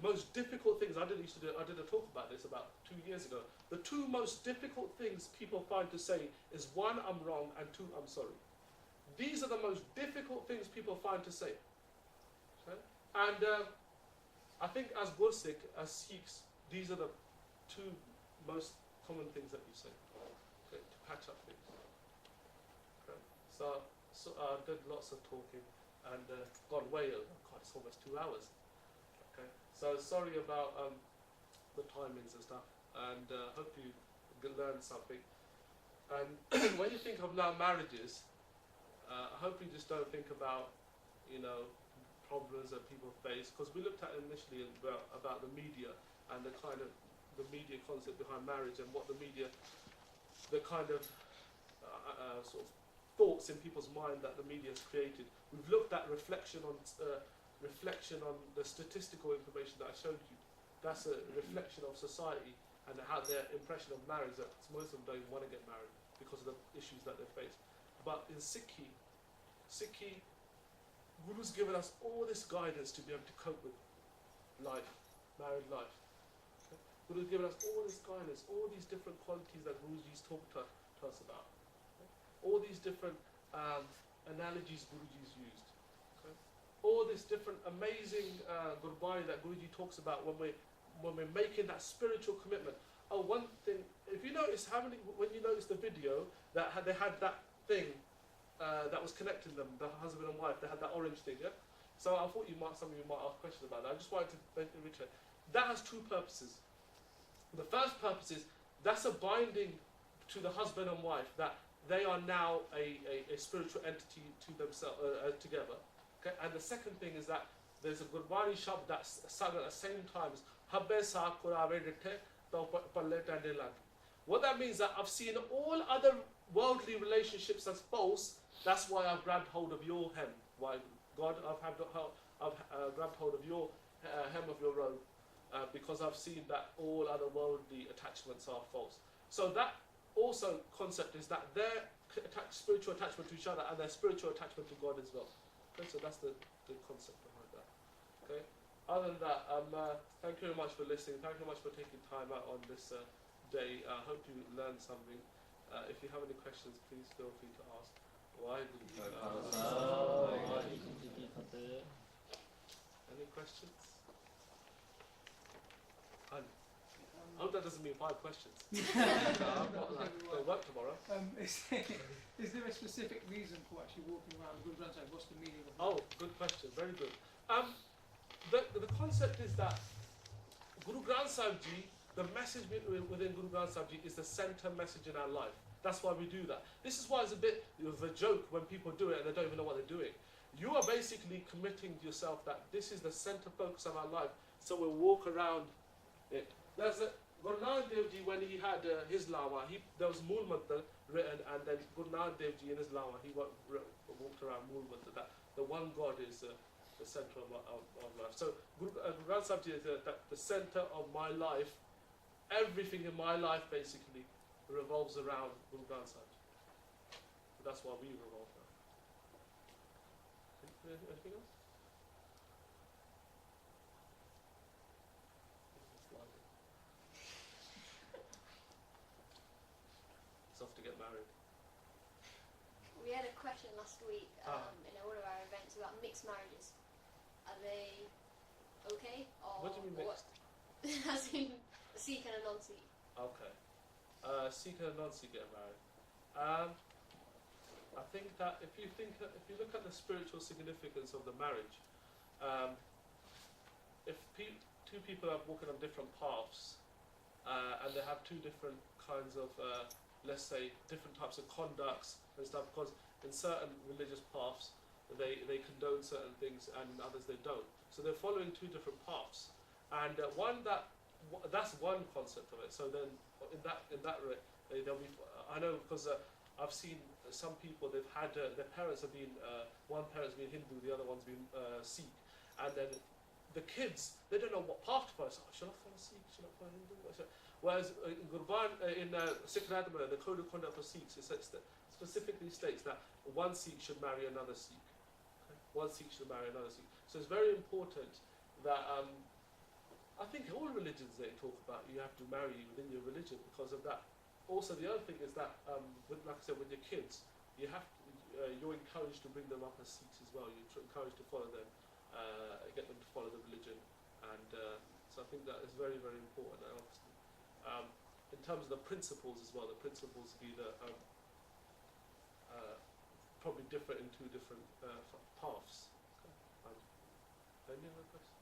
most difficult things, I did a talk about this about 2 years ago. The two most difficult things people find to say is, one, I'm wrong, and two, I'm sorry. These are the most difficult things people find to say. Okay? And I think as Gursikh, as Sikhs, these are the two most common things that you say, okay, to patch up things. Okay. So I did lots of talking and gone way over. God, it's almost 2 hours. Okay. So sorry about the timings and stuff, and hope you learned something. And when you think of now marriages, I hope you just don't think about, you know, problems that people face, because we looked at initially about the media and the kind of the media concept behind marriage and what the media, the kind of sort of thoughts in people's mind that the media has created. We've looked at reflection on the statistical information that I showed you. That's a reflection of society and how their impression of marriage, that most of them don't even want to get married because of the issues that they face. But in Sikhi, Guru's given us all this guidance to be able to cope with life, married life. Okay? Guru's given us all this guidance, all these different qualities that Guruji's talked to us about. Okay? All these different analogies Guruji's used. Okay? All this different amazing Gurbani that Guruji talks about when we're making that spiritual commitment. Oh, one thing, if you notice when you notice the video that they had that thing that was connecting them, the husband and wife, they had that orange thing, yeah? So I thought some of you might ask questions about that. I just wanted to reiterate. That has two purposes. The first purpose is, that's a binding to the husband and wife, that they are now a spiritual entity to themselves, together. Okay? And the second thing is that there's a Gurbani Shabad that's sung at the same time as Habbe Sa Kurave Dite To Palle Tande Lagi. What that means is that I've seen all other worldly relationships as false. That's why I've grabbed hold of your hem. Why, God, I've grabbed hold of your hem of your robe. because I've seen that all other worldly attachments are false. So that also concept is that their spiritual attachment to each other and their spiritual attachment to God as well. Okay, so that's the concept behind that. Okay. Other than that, thank you very much for listening. Thank you very much for taking time out on this day. I hope you learned something. If you have any questions, please feel free to ask. Any questions? I hope that doesn't mean 5 questions. I'm not like, going to work tomorrow. Is there a specific reason for actually walking around Guru Granth Sahib? What's the meaning of that? Oh, good question. Very good. The concept is that Guru Granth Sahib Ji, the message within Guru Granth Sahib Ji is the center message in our life. That's why we do that. This is why it's a bit of a joke when people do it and they don't even know what they're doing. You are basically committing to yourself that this is the center focus of our life, so we'll walk around it. There's a Guru Nanak Dev Ji, when he had his lama, there was Mool Mantra written, and then Guru Nanak Dev Ji in his lama, he walked around Mool Mantra, that the one God is the center of life. So Guru Granth Sahib Ji is the center of my life. Everything in my life basically revolves around Guru Granth Sahib Ji. That's why we revolve around. Anything else? It's off to get married. We had a question last week in one of our events about mixed marriages. Are they okay? Or What do you mean mixed? As in a Sikh and a non-Sikh. Okay. Sikh and non-Sikh get married. I think that if you look at the spiritual significance of the marriage, if two people are walking on different paths and they have two different kinds of let's say different types of conducts and stuff, because in certain religious paths they condone certain things and in others they don't. So they're following two different paths, and that's one concept of it. So then in that way they'll be. I know because I've seen some people, they've had their parents have been one parent's been Hindu, the other one's been Sikh, and then the kids, they don't know what path to follow. So, should I follow Sikh? Should I follow Hindu? Whereas in Gurbani, in Sikh Radhamana, the code of conduct for Sikhs, specifically states that one Sikh should marry another Sikh. Okay? One Sikh should marry another Sikh. So it's very important that I think all religions they talk about you have to marry within your religion because of that. Also, the other thing is that, like I said, with your kids, you're encouraged to bring them up as Sikhs as well. You're encouraged to follow them, get them to follow the religion, and so I think that is very, very important. And obviously, in terms of the principles as well, the principles be probably different in two different paths. Okay. Any other questions?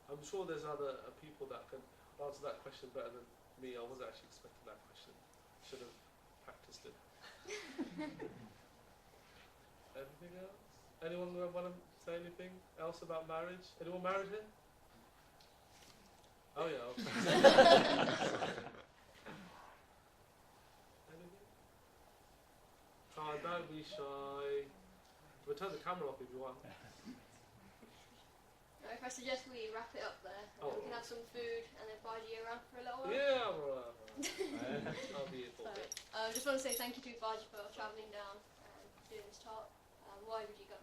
I'm sure there's other people that can answer that question better than me. I wasn't actually expecting that question. Should have practiced it. Anything else? Anyone want to say anything else about marriage? Anyone married here? Oh yeah. Okay. Anything? Don't be shy. We'll turn the camera off if you want. If I suggest we wrap it up there, and then we can have some food and then Faji around for a little while. Yeah, alright. I'll be here for a bit. I just want to say thank you to Faji for travelling down and doing this talk. Why would you go?